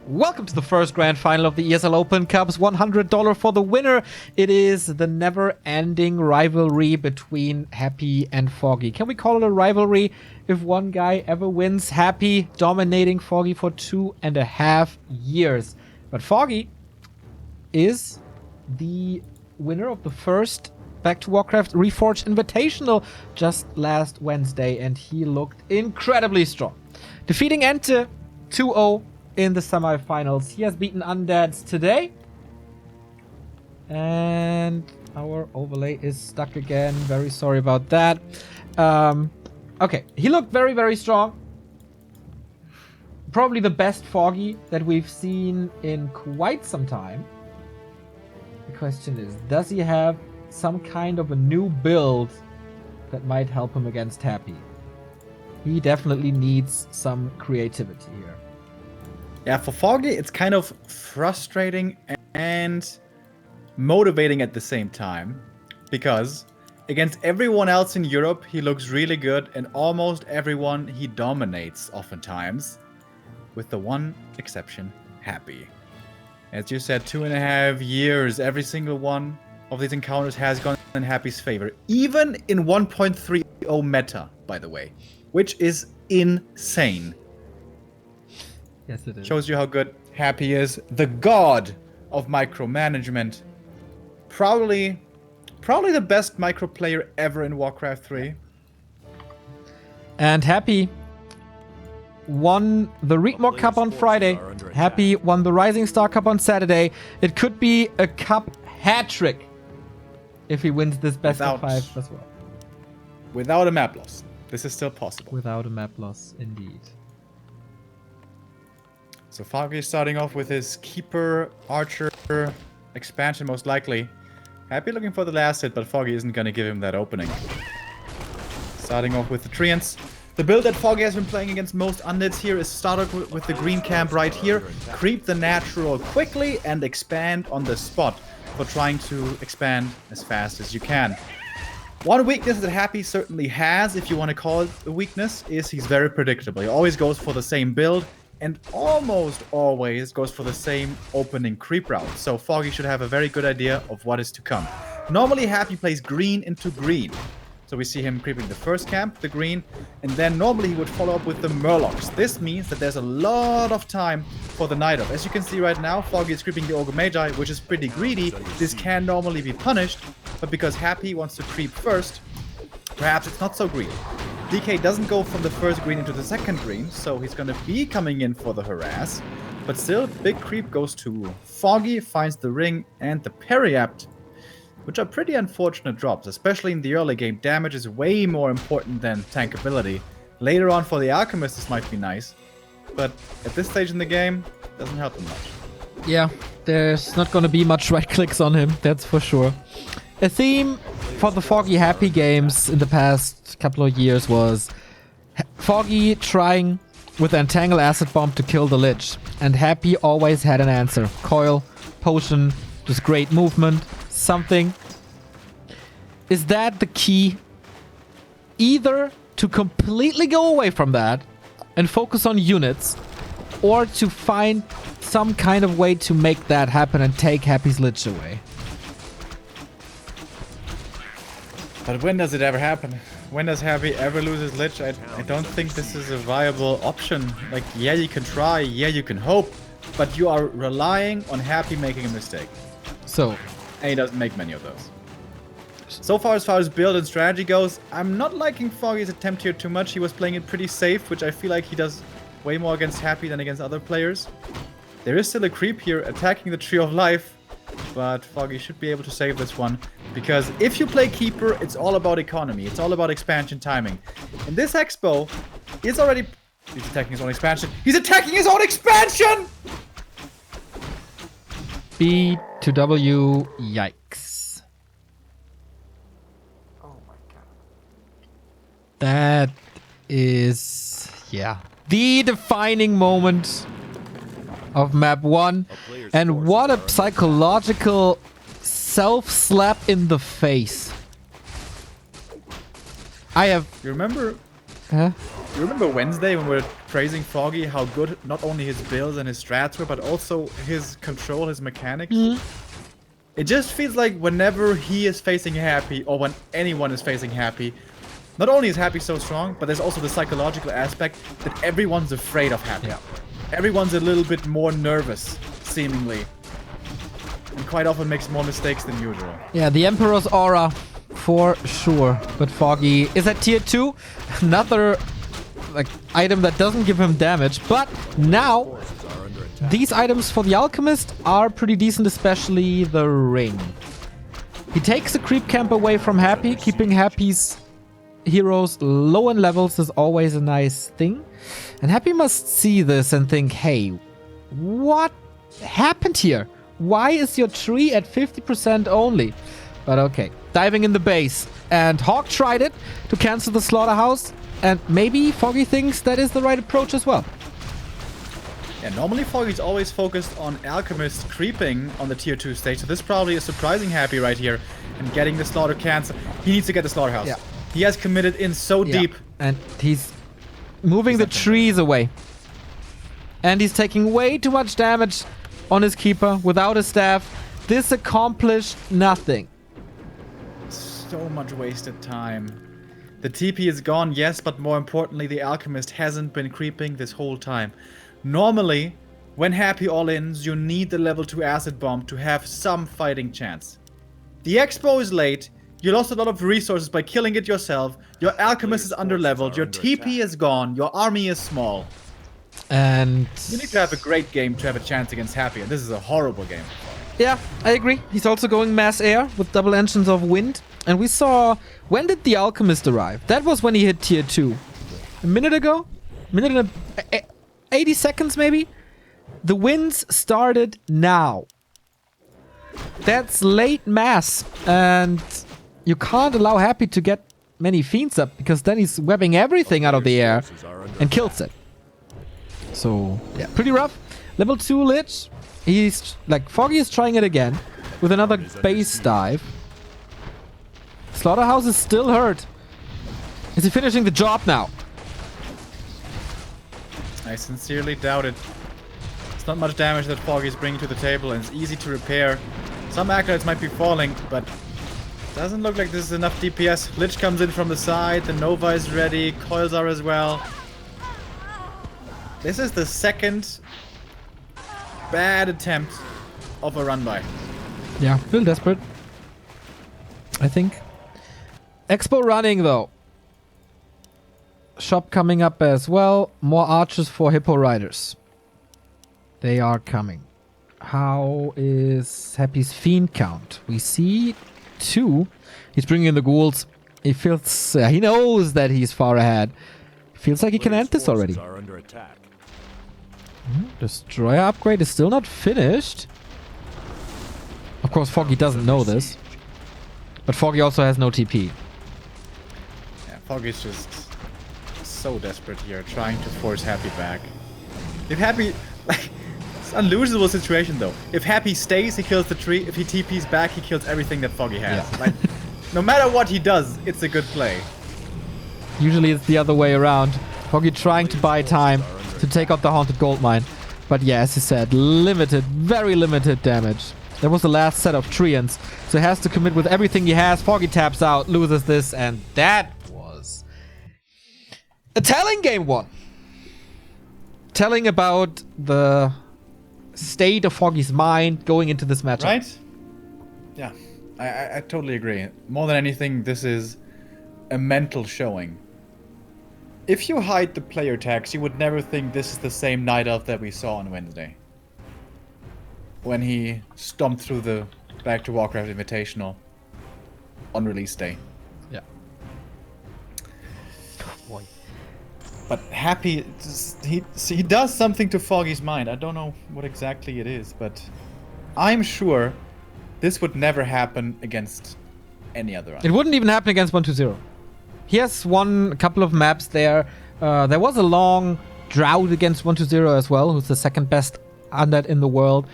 Welcome to the first grand final of the ESL Open Cup's $100 for the winner. It is the never-ending rivalry between Happy and Foggy. Can we call it a rivalry if one guy ever wins? Happy dominating Foggy for 2.5 years. But Foggy is the winner of the first Back to Warcraft Reforged Invitational just last Wednesday, and he looked incredibly strong. Defeating Ente 2-0 in the semifinals. He has beaten Undeads today. And our overlay is stuck again. Very sorry about that. Okay, he looked very, very strong. Probably the best Foggy that we've seen in quite some time. The question is, does he have some kind of a new build that might help him against Happy? He definitely needs some creativity here. Yeah, for Foggy, it's kind of frustrating and motivating at the same time. Because against everyone else in Europe, he looks really good. And almost everyone he dominates oftentimes. With the one exception, Happy. As you said, 2.5 years, every single one of these encounters has gone in Happy's favor. Even in 1.30 meta, by the way. Which is insane. Yes, it is. Shows you how good Happy is. The god of micromanagement. Probably the best micro player ever in Warcraft 3. And Happy won the Remo Cup on Friday. Happy won the Rising Star Cup on Saturday. It could be a cup hat trick if he wins this best of 5 as well. Without a map loss. This is still possible. Without a map loss, indeed. So Foggy is starting off with his Keeper Archer expansion, most likely. Happy looking for the last hit, but Foggy isn't going to give him that opening. Starting off with the Treants. The build that Foggy has been playing against most undeads here is start off with the green camp right here, creep the natural quickly, and expand on the spot for trying to expand as fast as you can. One weakness that Happy certainly has, if you want to call it a weakness, is he's very predictable. He always goes for the same build, and almost always goes for the same opening creep route. So Foggy should have a very good idea of what is to come. Normally Happy plays green into green. So we see him creeping the first camp, the green, and then normally he would follow up with the Murlocs. This means that there's a lot of time for the Night Elf. As you can see right now, Foggy is creeping the Ogre Magi, which is pretty greedy. This can normally be punished, but because Happy wants to creep first, perhaps it's not so greedy. DK doesn't go from the first green into the second green, so he's going to be coming in for the harass. But still, big creep goes to Foggy, finds the ring and the Periapt, which are pretty unfortunate drops, especially in the early game. Damage is way more important than tankability. Later on for the Alchemist, this might be nice, but at this stage in the game, doesn't help him much. Yeah, there's not going to be much right clicks on him, that's for sure. A theme for the Foggy Happy games in the past couple of years was Foggy trying with Entangle Acid Bomb to kill the Lich, and Happy always had an answer. Coil, Potion, just great movement, something. Is that the key? Either to completely go away from that and focus on units, or to find some kind of way to make that happen and take Happy's Lich away. But when does it ever happen? When does Happy ever lose his Lich? I don't think this is a viable option. Like, yeah, you can try, yeah, you can hope, but you are relying on Happy making a mistake. So, and he doesn't make many of those. So far as build and strategy goes, I'm not liking Foggy's attempt here too much. He was playing it pretty safe, which I feel like he does way more against Happy than against other players. There is still a creep here attacking the Tree of Life, but Foggy should be able to save this one. Because if you play Keeper, it's all about economy. It's all about expansion timing. And this Expo is already... He's attacking his own expansion. He's attacking his own expansion! B to W, yikes. Oh my god. That is... yeah. The defining moment of map 1. And what a psychological self-slap in the face. I have... You remember... Huh? You remember Wednesday when we were praising Foggy how good not only his builds and his strats were, but also his control, his mechanics. It just feels like whenever he is facing Happy, or when anyone is facing Happy, not only is Happy so strong, but there's also the psychological aspect that everyone's afraid of Happy. Yeah. Everyone's a little bit more nervous, seemingly. And quite often makes more mistakes than usual. Yeah, the Emperor's aura, for sure. But Foggy is at tier 2. Another item that doesn't give him damage. But now, these items for the Alchemist are pretty decent, especially the ring. He takes the creep camp away from Happy. Keeping Happy's heroes low in levels is always a nice thing. And Happy must see this and think, hey, what happened here? Why is your tree at 50% only? But okay, diving in the base. And Hawk tried it to cancel the slaughterhouse. And maybe Foggy thinks that is the right approach as well. Yeah, normally Foggy's always focused on Alchemist creeping on the tier 2 stage. So this probably is surprising Happy right here. And getting the slaughter cancelled. He needs to get the slaughterhouse. Yeah. He has committed in so deep. And he's moving the trees away. And he's taking way too much damage on his keeper without a staff. This accomplished nothing. So much wasted time. The TP is gone, yes, but more importantly, the Alchemist hasn't been creeping this whole time. Normally, when Happy all-ins, you need the level 2 Acid Bomb to have some fighting chance. The Expo is late, you lost a lot of resources by killing it yourself, your Alchemist is under-leveled, your TP is gone, your army is small. And you need to have a great game to have a chance against Happy, and this is a horrible game. Yeah, I agree. He's also going mass air with double engines of wind. And we saw... When did the Alchemist arrive? That was when he hit tier 2. A minute ago? Minute and 80 seconds maybe? The winds started now. That's late mass. And you can't allow Happy to get many fiends up, because then he's webbing everything out of the air and kills it. So, yeah, pretty rough. Level 2 Lich. He's Foggy is trying it again with another base dive. Slaughterhouse is still hurt. Is he finishing the job now? I sincerely doubt it. It's not much damage that Foggy is bringing to the table, and it's easy to repair. Some acolytes might be falling, but doesn't look like this is enough DPS. Lich comes in from the side, the Nova is ready, coils are as well. This is the second bad attempt of a run by. Yeah, feel desperate, I think. Expo running though. Shop coming up as well. More archers for Hippo Riders. They are coming. How is Happy's Fiend count? We see 2. He's bringing in the ghouls. He feels... he knows that he's far ahead. Feels like he can end this already. Destroyer upgrade is still not finished. Of course, Foggy doesn't know this. But Foggy also has no TP. Yeah, Foggy's just so desperate here, trying to force Happy back. If Happy... it's an unlosable situation, though. If Happy stays, he kills the tree. If he TPs back, he kills everything that Foggy has. Yeah. No matter what he does, it's a good play. Usually it's the other way around. Foggy trying to buy time to take out the Haunted Gold Mine. But yeah, as you said, limited, very limited damage. That was the last set of Treants. So he has to commit with everything he has. Foggy taps out, loses this, and that was a telling game 1. Telling about the state of Foggy's mind going into this matchup. Right? Yeah, I totally agree. More than anything, this is a mental showing. If you hide the player tags, you would never think this is the same Night Elf that we saw on Wednesday. When he stomped through the Back to Warcraft Invitational on release day. Yeah. Oh boy. But Happy, he does something to Foggy's mind. I don't know what exactly it is, but I'm sure this would never happen against any other. It wouldn't even happen against 120. He has won a couple of maps there. There was a long drought against 120 as well, who's the second best undead in the world.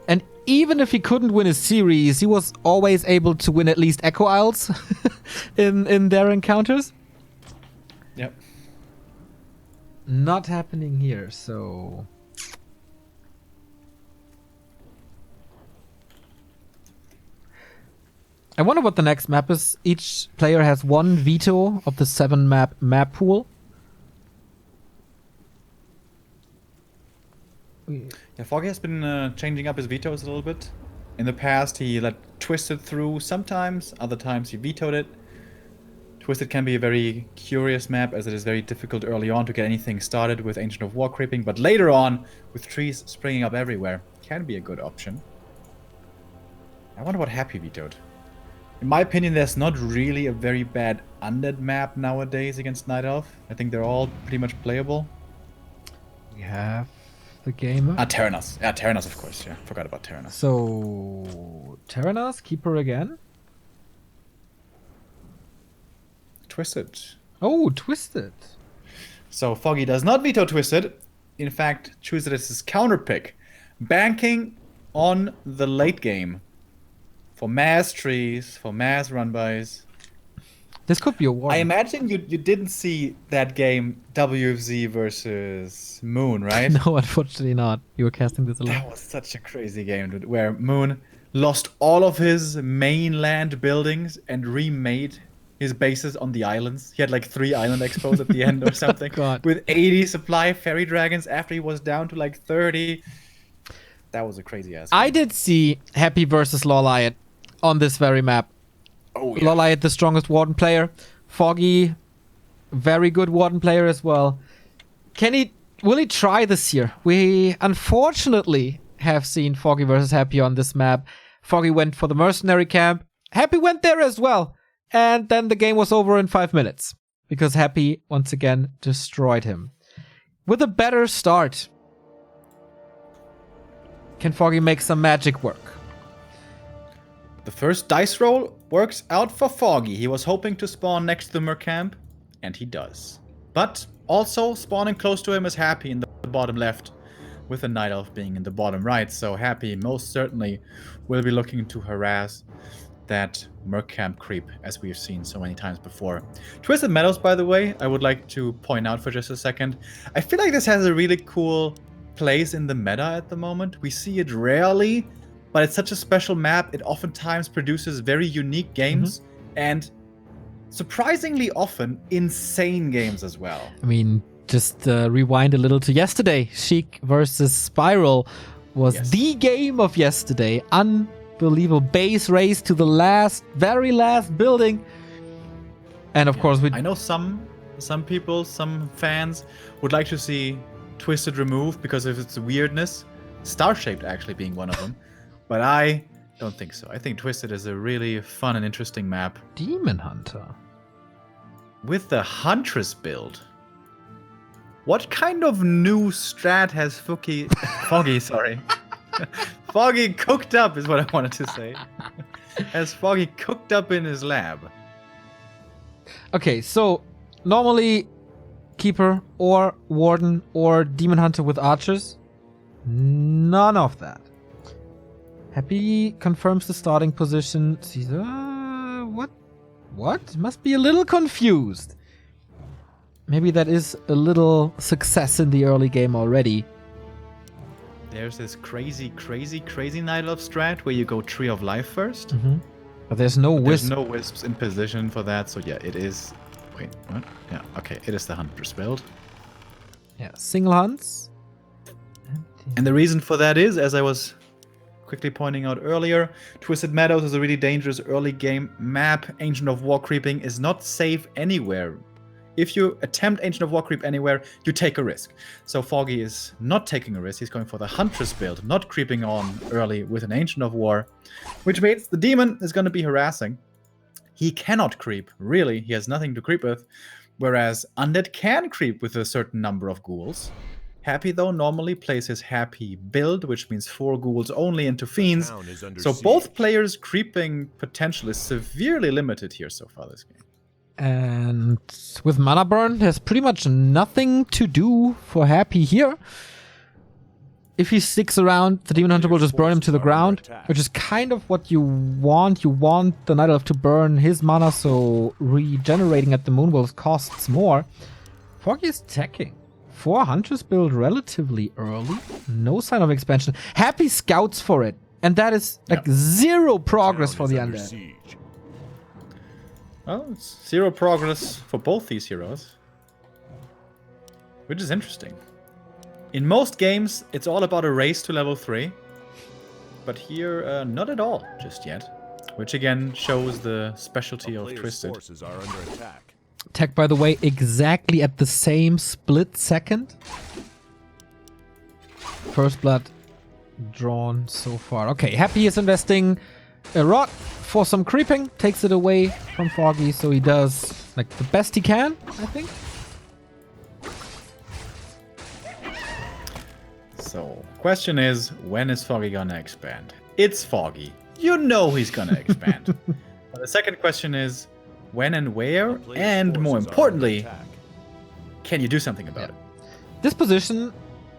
And even if he couldn't win a series, he was always able to win at least Echo Isles in their encounters. Yep. not happening here, so... I wonder what the next map is. Each player has one veto of the 7 map pool. Yeah, Foggy has been changing up his vetoes a little bit. In the past, he let Twisted through sometimes. Other times, he vetoed it. Twisted can be a very curious map, as it is very difficult early on to get anything started with Ancient of War creeping. But later on, with trees springing up everywhere, can be a good option. I wonder what Happy vetoed. In my opinion, there's not really a very bad undead map nowadays against Night Elf. I think they're all pretty much playable. We have the gamer. Terranos. Yeah, Terranos, of course. Yeah, forgot about Terranos. So, Terranos, Keeper again. Twisted. Oh, Twisted. So, Foggy does not veto Twisted. In fact, chooses it as his counter pick. Banking on the late game. For mass trees, for mass run-bys. This could be a war. I imagine you didn't see that game WFZ versus Moon, right? No, unfortunately not. You were casting this alone. That was such a crazy game, dude, where Moon lost all of his mainland buildings and remade his bases on the islands. He had like 3 island expos at the end or something. God. With 80 supply fairy dragons after he was down to like 30. That was a crazy ass game. I did see Happy versus Lawliot on this very map. Oh, yeah. Lawliot, the strongest Warden player. Foggy, very good Warden player as well. Will he try this here? We unfortunately have seen Foggy versus Happy on this map. Foggy went for the mercenary camp. Happy went there as well. And then the game was over in 5 minutes. Because Happy, once again, destroyed him. With a better start, can Foggy make some magic work? The first dice roll works out for Foggy. He was hoping to spawn next to the Merc camp, and he does. But also spawning close to him is Happy in the bottom left, with the Night Elf being in the bottom right. So Happy most certainly will be looking to harass that Merc camp creep, as we've seen so many times before. Twisted Meadows, by the way, I would like to point out for just a second. I feel like this has a really cool place in the meta at the moment. We see it rarely, but it's such a special map. It oftentimes produces very unique games and surprisingly often insane games as well. I mean, just rewind a little to yesterday. Sheik versus Spiral was the game of yesterday. Unbelievable base race to the very last building. And of course, I know some people, some fans would like to see Twisted removed because of its weirdness. Star-shaped actually being one of them. But I don't think so. I think Twisted is a really fun and interesting map. Demon Hunter. With the Huntress build. What kind of new strat has Foggy, sorry. Foggy cooked up is what I wanted to say. Has Foggy cooked up in his lab? Okay, so normally Keeper or Warden or Demon Hunter with archers. None of that. Happy confirms the starting position. Caesar, what? Must be a little confused. Maybe that is a little success in the early game already. There's this crazy Night Elf strat where you go Tree of Life first. But there's no wisp. There's no wisps in position for that, so yeah, it is... Wait, what? Yeah, okay, it is the Hunter's build. Yeah, single hunts. And the reason for that is, as I was quickly pointing out earlier, Twisted Meadows is a really dangerous early game map. Ancient of War creeping is not safe anywhere. If you attempt Ancient of War creep anywhere, you take a risk. So Foggy is not taking a risk. He's going for the Huntress build, not creeping on early with an Ancient of War, which means the Demon is going to be harassing. He cannot creep, really. He has nothing to creep with. Whereas Undead can creep with a certain number of ghouls. Happy, though, normally plays his Happy build, which means 4 ghouls only into Fiends. So both players' creeping potential is severely limited here so far this game. And with Mana Burn, there's pretty much nothing to do for Happy here. If he sticks around, the Demon Hunter will just burn him to the ground, which is kind of what you want. You want the Night Elf to burn his mana, so regenerating at the Moon will costs more. Foggy is attacking. 4 Hunters build relatively early. No sign of expansion. Happy scouts for it. And that is like zero progress for the undead. Well, it's 0 progress for both these heroes. Which is interesting. In most games, it's all about a race to level 3. But here, not at all just yet. Which again shows the specialty of Twisted. Forces are under attack. Tech, by the way, exactly at the same split second. First blood drawn so far. Okay, Happy is investing a rod for some creeping. Takes it away from Foggy, so he does like the best he can, I think. So, question is, when is Foggy gonna expand? It's Foggy. You know he's gonna expand. But the second question is, when and where? And more importantly, can you do something about it? This position,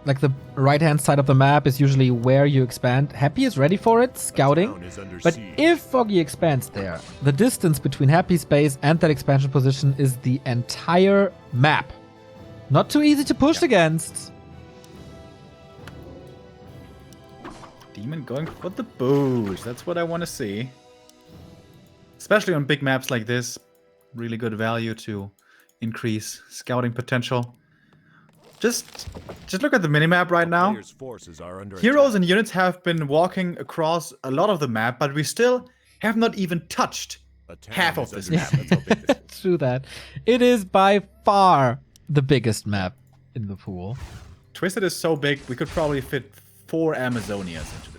like the right-hand side of the map, is usually where you expand. Happy is ready for it, scouting. But if Foggy expands there, the distance between Happy's base and that expansion position is the entire map. Not too easy to push against. Demon going for the boost. That's what I want to see. Especially on big maps like this. Really good value to increase scouting potential. Just look at the minimap right now. Heroes and units have been walking across a lot of the map, but we still have not even touched half of this map. That's how big this is. True that. It is by far the biggest map in the pool. Twisted is so big, we could probably fit 4 Amazonias into this.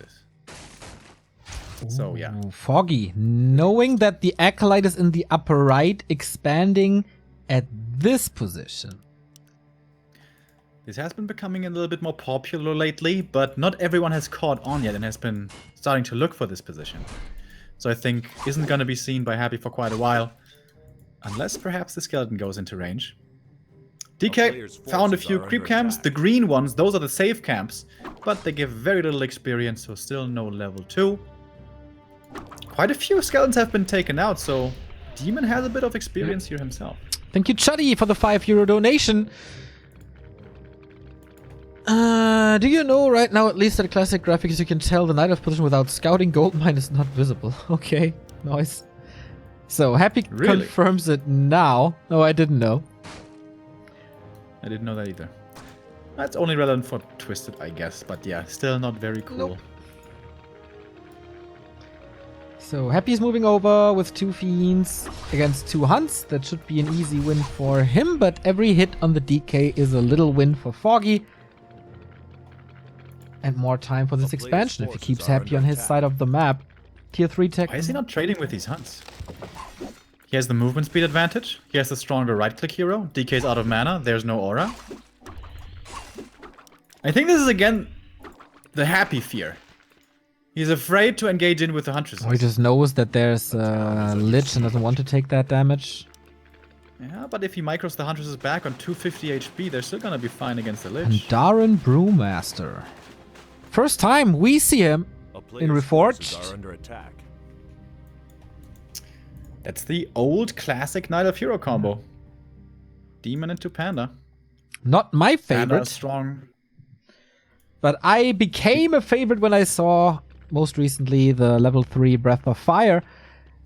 So, yeah. Ooh, Foggy, knowing that the Acolyte is in the upper right, expanding at this position. This has been becoming a little bit more popular lately, but not everyone has caught on yet and has been starting to look for this position. So I think isn't going to be seen by Happy for quite a while. Unless perhaps the skeleton goes into range. DK found a few creep camps. The green ones, those are the safe camps. But they give very little experience, so still no level 2. Quite a few skeletons have been taken out, so Demon has a bit of experience here himself. Thank you, Chuddy, for the €5 donation. Do you know right now, at least at classic graphics, you can tell the Night Elf position without scouting? Goldmine is not visible. Okay, nice. So, Happy confirms it now. No, I didn't know. I didn't know that either. That's only relevant for Twisted, I guess. But yeah, still not very cool. Nope. So Happy's moving over with 2 Fiends against 2 Hunts. That should be an easy win for him, but every hit on the DK is a little win for Foggy. And more time for this expansion if he keeps Happy on his side of the map. Tier 3 tech. Why is he not trading with these Hunts? He has the movement speed advantage. He has the stronger right-click hero. DK's out of mana. There's no aura. I think this is, again, the Happy fear. He's afraid to engage in with the Huntress. Or he just knows that there's a Lich and doesn't want to take that damage. Yeah, but if he micros the Huntresses back on 250 HP, they're still gonna be fine against the Lich. And Darren Brewmaster. First time we see him in Reforged. That's the old classic Night of Hero combo. Demon into Panda. Not my favorite. Panda is strong. But I became a favorite when I saw, most recently, the level 3 Breath of Fire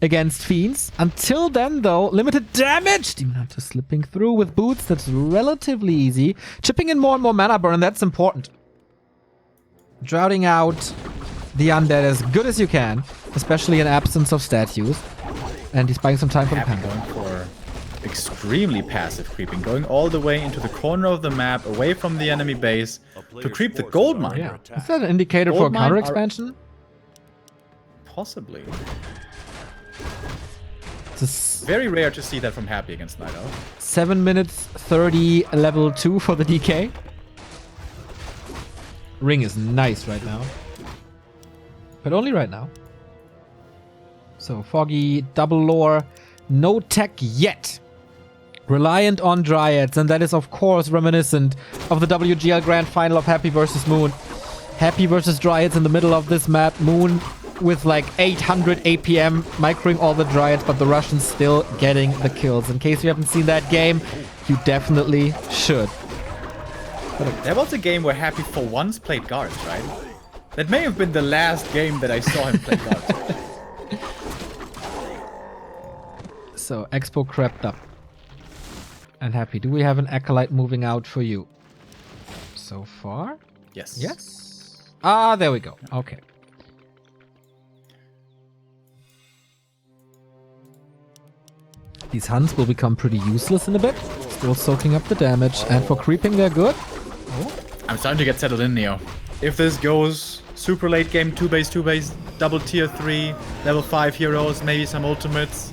against Fiends. Until then, though, limited damage! Demon Hunter slipping through with boots. That's relatively easy. Chipping in more and more mana burn, that's important. Droughting out the undead as good as you can, especially in absence of statues. And he's buying some time for the Panda. Going for extremely passive creeping, going all the way into the corner of the map, away from the enemy base, to creep the gold mine. Yeah. Is that an indicator for a counter expansion? Possibly. It's very rare to see that from Happy against Night Elf. 7 minutes 30 level 2 for the DK. Ring is nice right now. But only right now. So Foggy, double lore, no tech yet. Reliant on Dryads, and that is of course reminiscent of the WGL Grand Final of Happy versus Moon. Happy versus Dryads in the middle of this map. Moon with like 800 APM, microing all the Dryads, but the Russians still getting the kills. In case you haven't seen that game, you definitely should. There was a game where Happy for once played guards, right? That may have been the last game that I saw him play guards. So, Expo crept up. And Happy, do we have an Acolyte moving out for you? So far? Yes. Yes. Ah, there we go. Okay. These Huns will become pretty useless in a bit. Still soaking up the damage. And for creeping, they're good. Oh. I'm starting to get settled in, Neo. If this goes super late game, 2-base, double tier 3, level 5 heroes, maybe some ultimates.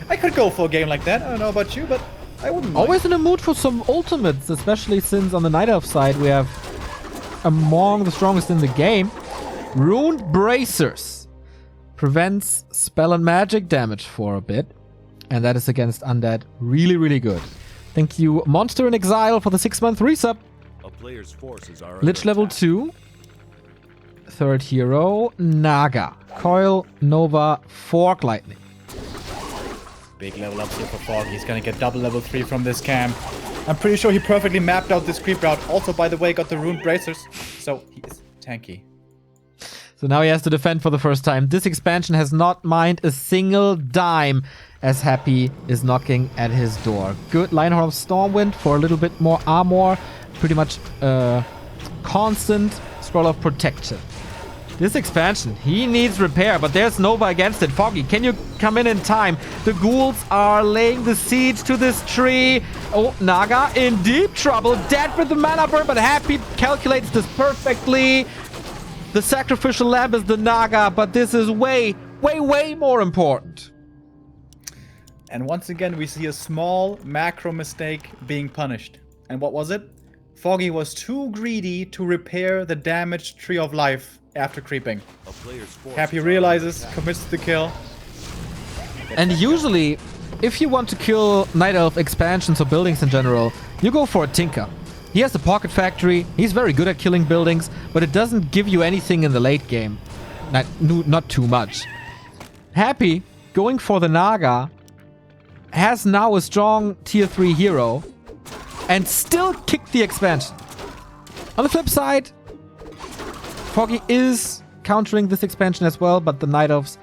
I could go for a game like that. I don't know about you, but I wouldn't mind. Always in the mood for some ultimates, especially since on the Night Elf side we have among the strongest in the game. Ruined Bracers. Prevents spell and magic damage for a bit. And that is against Undead. Really, really good. Thank you, Monster in Exile, for the 6-month resub. A player's forces are Lich level 2. Third hero, Naga. Coil, Nova, Fork Lightning. Big level ups here for Foggy. He's gonna get double level 3 from this camp. I'm pretty sure he perfectly mapped out this creep route. Also, by the way, got the Ruined Bracers. So, he is tanky. So now he has to defend for the first time. This expansion has not mined a single dime as Happy is knocking at his door. Good Lionheart of Stormwind for a little bit more armor. Pretty much constant Scroll of Protection. This expansion, he needs repair, but there's Nova against it. Foggy, can you come in time? The ghouls are laying the siege to this tree. Oh, Naga in deep trouble. Dead with the mana burn, but Happy calculates this perfectly. The sacrificial lamb is the Naga, but this is way, way, way more important. And once again, we see a small macro mistake being punished. And what was it? Foggy was too greedy to repair the damaged Tree of Life after creeping. Happy realizes, commits to the kill. And usually, if you want to kill Night Elf expansions or buildings in general, you go for a Tinker. He has the Pocket Factory, he's very good at killing buildings, but it doesn't give you anything in the late game. Not too much. Happy, going for the Naga, has now a strong tier 3 hero, and still kicked the expansion. On the flip side, Foggy is countering this expansion as well, but the Night Elves,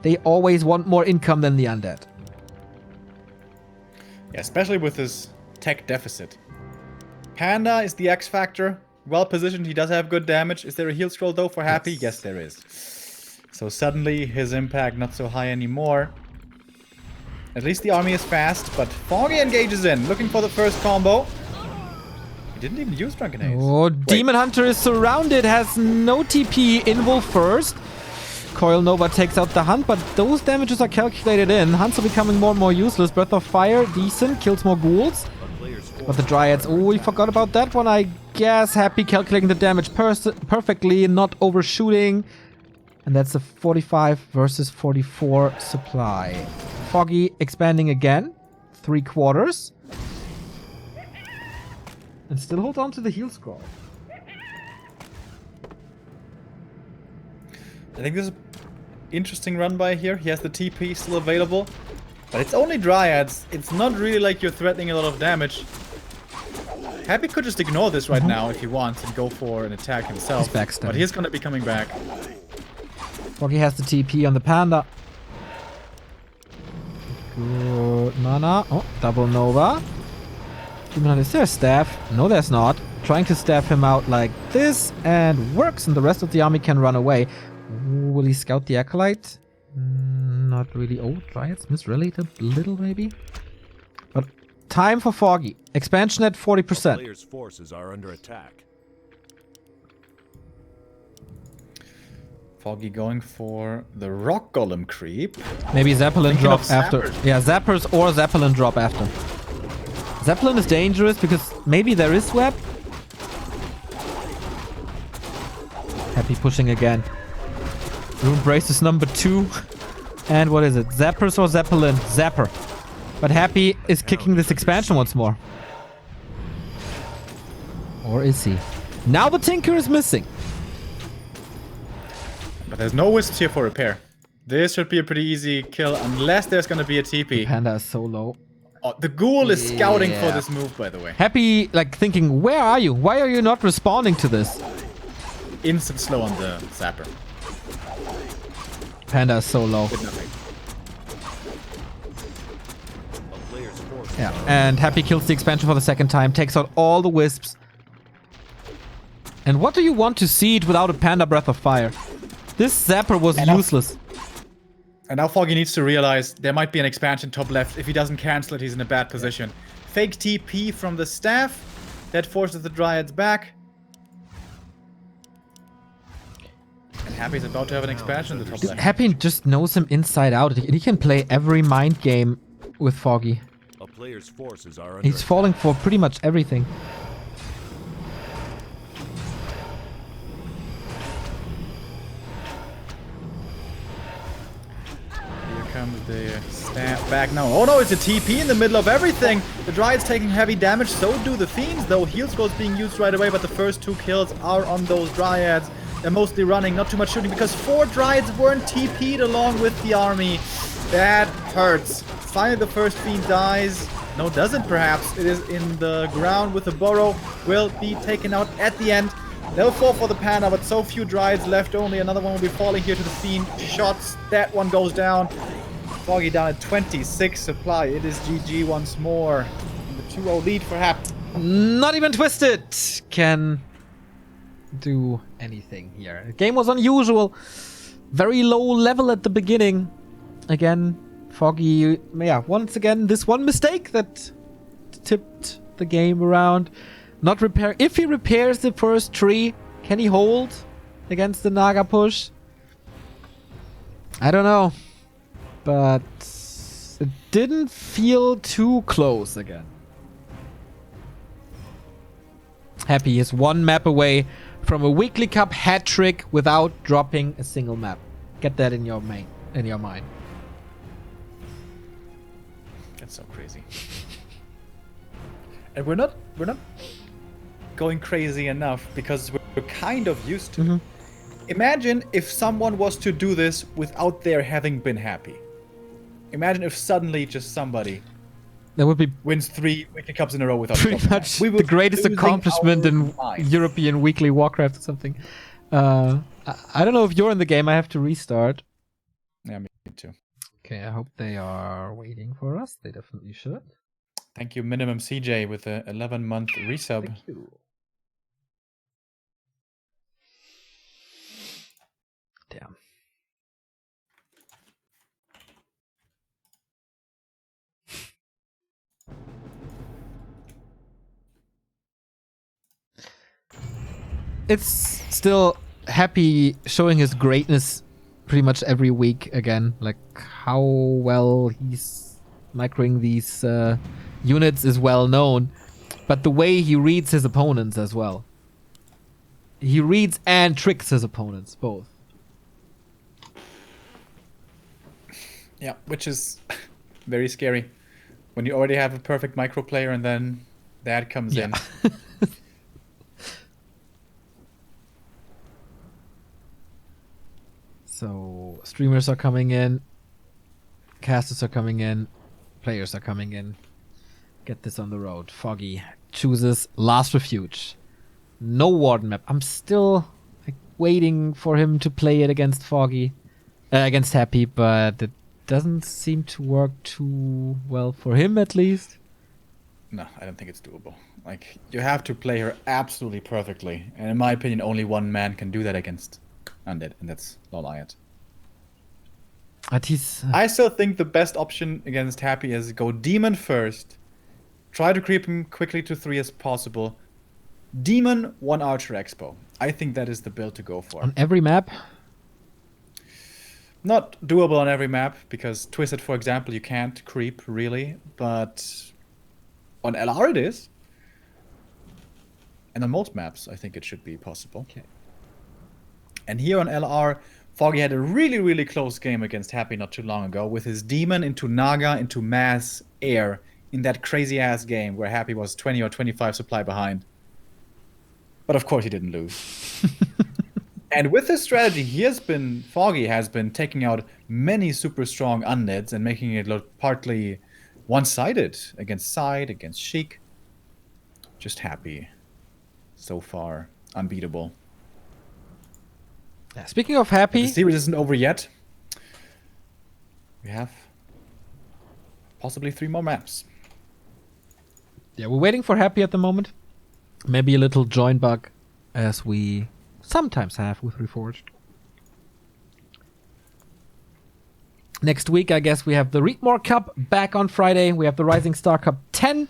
they always want more income than the Undead. Yeah, especially with his tech deficit. Panda is the X factor. Well positioned, he does have good damage. Is there a heal scroll though for Happy? Yes, there is. So suddenly his impact not so high anymore. At least the army is fast, but Foggy engages in, looking for the first combo. He didn't even use Drunken Haze. Oh, Demon Hunter is surrounded, has no TP. Invul first. Coil Nova takes out the Hunt, but those damages are calculated in. Hunts are becoming more and more useless. Breath of Fire, decent, kills more ghouls. But the Dryads, oh, we forgot about that one, I guess. Happy calculating the damage perfectly, not overshooting. And that's a 45 versus 44 supply. Foggy expanding again. 3/4. And still hold on to the heal scroll. I think this is an interesting run by here. He has the TP still available. But it's only Dryads. It's not really like you're threatening a lot of damage. Happy could just ignore this right now if he wants and go for an attack himself. But he's gonna be coming back. Foggy has the TP on the Panda. Good mana. Oh, double Nova. Is there a staff? No, there's not. Trying to staff him out like this and works, and the rest of the army can run away. Ooh, will he scout the Acolyte? Not really. Oh, Dryads misrelate a little maybe. But time for Foggy. Expansion at 40%. Players' forces are under attack. Foggy going for the Rock Golem creep. Maybe Zeppelin Thinking drop of after. Zappers. Yeah, Zappers or Zeppelin drop after. Zeppelin is dangerous because maybe there is Web. Happy pushing again. Rune Brace is number 2. And what is it? Zappers or Zeppelin? Zapper. But Happy is kicking this expansion once more. Or is he? Now the Tinker is missing. But there's no Wisps here for repair. This should be a pretty easy kill unless there's gonna be a TP. Panda is so low. Oh, the ghoul is scouting for Yeah. this move, by the way. Happy, like, thinking, where are you? Why are you not responding to this? Instant slow on the zapper. Panda is so low. Did nothing. A player's forces Yeah, and Happy kills the expansion for the second time, takes out all the wisps. And what do you want to see it without a Panda Breath of Fire? This Zapper was useless. And now Foggy needs to realize there might be an expansion top left. If he doesn't cancel it, he's in a bad position. Fake TP from the staff. That forces the Dryads back. And Happy's about to have an expansion in the top left. Happy just knows him inside out. He can play every mind game with Foggy. A player's forces are under He's attack. falling for pretty much everything. Here comes the staff back now. Oh no, it's a TP in the middle of everything. The Dryad's taking heavy damage, so do the Fiends, though. Heal Scroll's being used right away, but the first 2 kills are on those Dryads. They're mostly running, not too much shooting, because 4 Dryads weren't TP'd along with the army. That hurts. Finally, the first Fiend dies. No, doesn't perhaps. It is in the ground with the burrow. Will be taken out at the end. They'll fall for the Panda, but so few Dryads left. Only another one will be falling here to the Fiend. Shots. That one goes down. Foggy down at 26 supply. It is GG once more. And the 2-0 lead for Hap. Not even Twisted can do anything here. The game was unusual. Very low level at the beginning. Again, Foggy, yeah, once again, this one mistake that tipped the game around. Not repair. If he repairs the first tree, can he hold against the Naga push? I don't know. But it didn't feel too close again. Happy is 1 map away from a weekly cup hat trick without dropping a single map. Get that in your mind. That's so crazy. And we're not going crazy enough because we're kind of used to it. Imagine if someone was to do this without their having been happy. Imagine if suddenly just somebody That would be wins 3 weekly cups in a row without pretty dropping a much map. We the would greatest losing accomplishment our in minds. European weekly Warcraft or something. I don't know if you're in the game. I have to restart. Yeah, me too. Okay, I hope they are waiting for us. They definitely should. Thank you, Minimum CJ, with the 11-month resub. Thank you. Damn. It's still Happy showing his greatness pretty much every week again. Like how well he's microing these units is well known, but the way he reads his opponents as well. He reads and tricks his opponents both. Yeah, which is very scary. When you already have a perfect micro player and then that comes in. So streamers are coming in, casters are coming in, players are coming in. Get this on the road. Foggy chooses Last Refuge. No Warden map. I'm still like, waiting for him to play it against Foggy, against Happy, but it doesn't seem to work too well for him at least. No, I don't think it's doable. Like, you have to play her absolutely perfectly. And in my opinion, only one man can do that against Undead, and that's Loliot. But he's... I still think the best option against Happy is go Demon first. Try to creep him quickly to 3 as possible. Demon, 1 Archer Expo. I think that is the build to go for. On every map? Not doable on every map, because Twisted, for example, you can't creep, really. But on LR it is. And on most maps, I think it should be possible. Okay. And here on LR, Foggy had a really, really close game against Happy not too long ago with his Demon into Naga into Mass Air in that crazy-ass game where Happy was 20 or 25 supply behind. But of course he didn't lose. And with this strategy, Foggy has been taking out many super strong undeads and making it look partly one-sided against Side, against Sheik. Just happy. So far, unbeatable. Yeah, speaking of happy, The series isn't over yet. We have possibly 3 more maps. yeah, we're waiting for happy at the moment. Maybe a little join bug, as we sometimes have with Reforged. Next week, I guess we have the Readmore Cup back on Friday. We have the Rising Star Cup 10.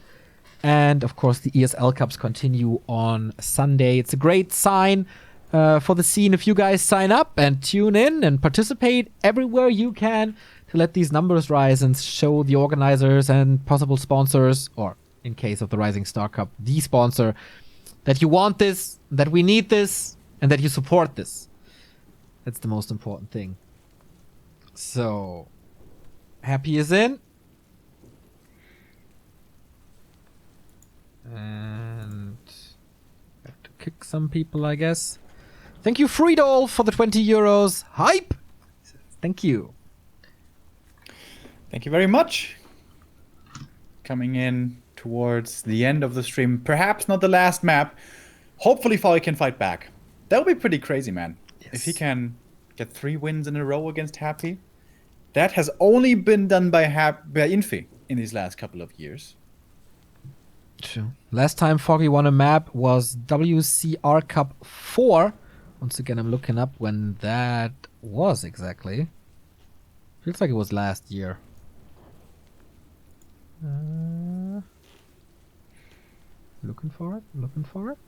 And, of course, the ESL Cups continue on Sunday. It's a great sign for the scene if you guys sign up and tune in and participate everywhere you can to let these numbers rise and show the organizers and possible sponsors, or in case of the Rising Star Cup, the sponsor, that you want this, that we need this, and that you support this. That's the most important thing. So, happy is in. And have to kick some people, I guess. Thank you, Friedolf, for the 20 euros. Hype! Thank you. Thank you very much. Coming in towards the end of the stream. Perhaps not the last map. Hopefully Foggy can fight back. That would be pretty crazy, man. Yes. If he can get 3 wins in a row against Happy. That has only been done by Infi in these last couple of years. True. Last time Foggy won a map was WC3R Cup 4. Once again, I'm looking up when that was exactly. Feels like it was last year. Looking for it.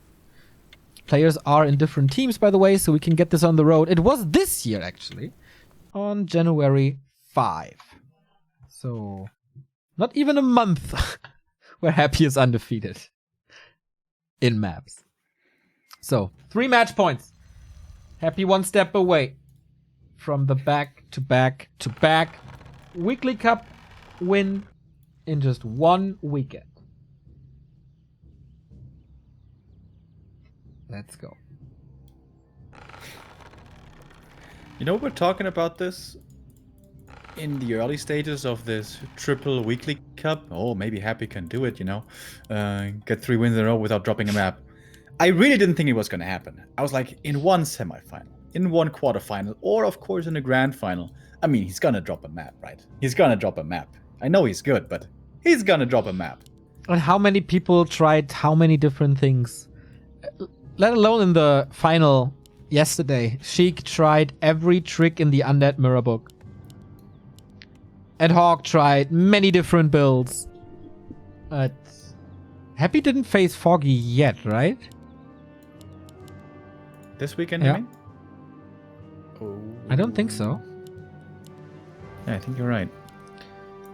Players are in different teams, by the way, so we can get this on the road. It was this year, actually, on January 5. So, not even a month where Happy is undefeated in maps. So, 3 match points. Happy 1 step away from the back-to-back weekly cup win in just 1 weekend. Let's go. You know, we're talking about this in the early stages of this triple weekly cup. Oh, maybe Happy can do it, you know. Get 3 wins in a row without dropping a map. I really didn't think it was going to happen. I was like, in 1 semifinal, in 1 quarterfinal, or of course in a grand final. I mean, he's going to drop a map, right? He's going to drop a map. I know he's good, but he's going to drop a map. And how many people tried how many different things? Let alone in the final yesterday. Sheik tried every trick in the Undead Mirror book. And Hawk tried many different builds. But Happy didn't face Foggy yet, right? This weekend, Yeah. you mean? Oh. I don't think so. Yeah, I think you're right.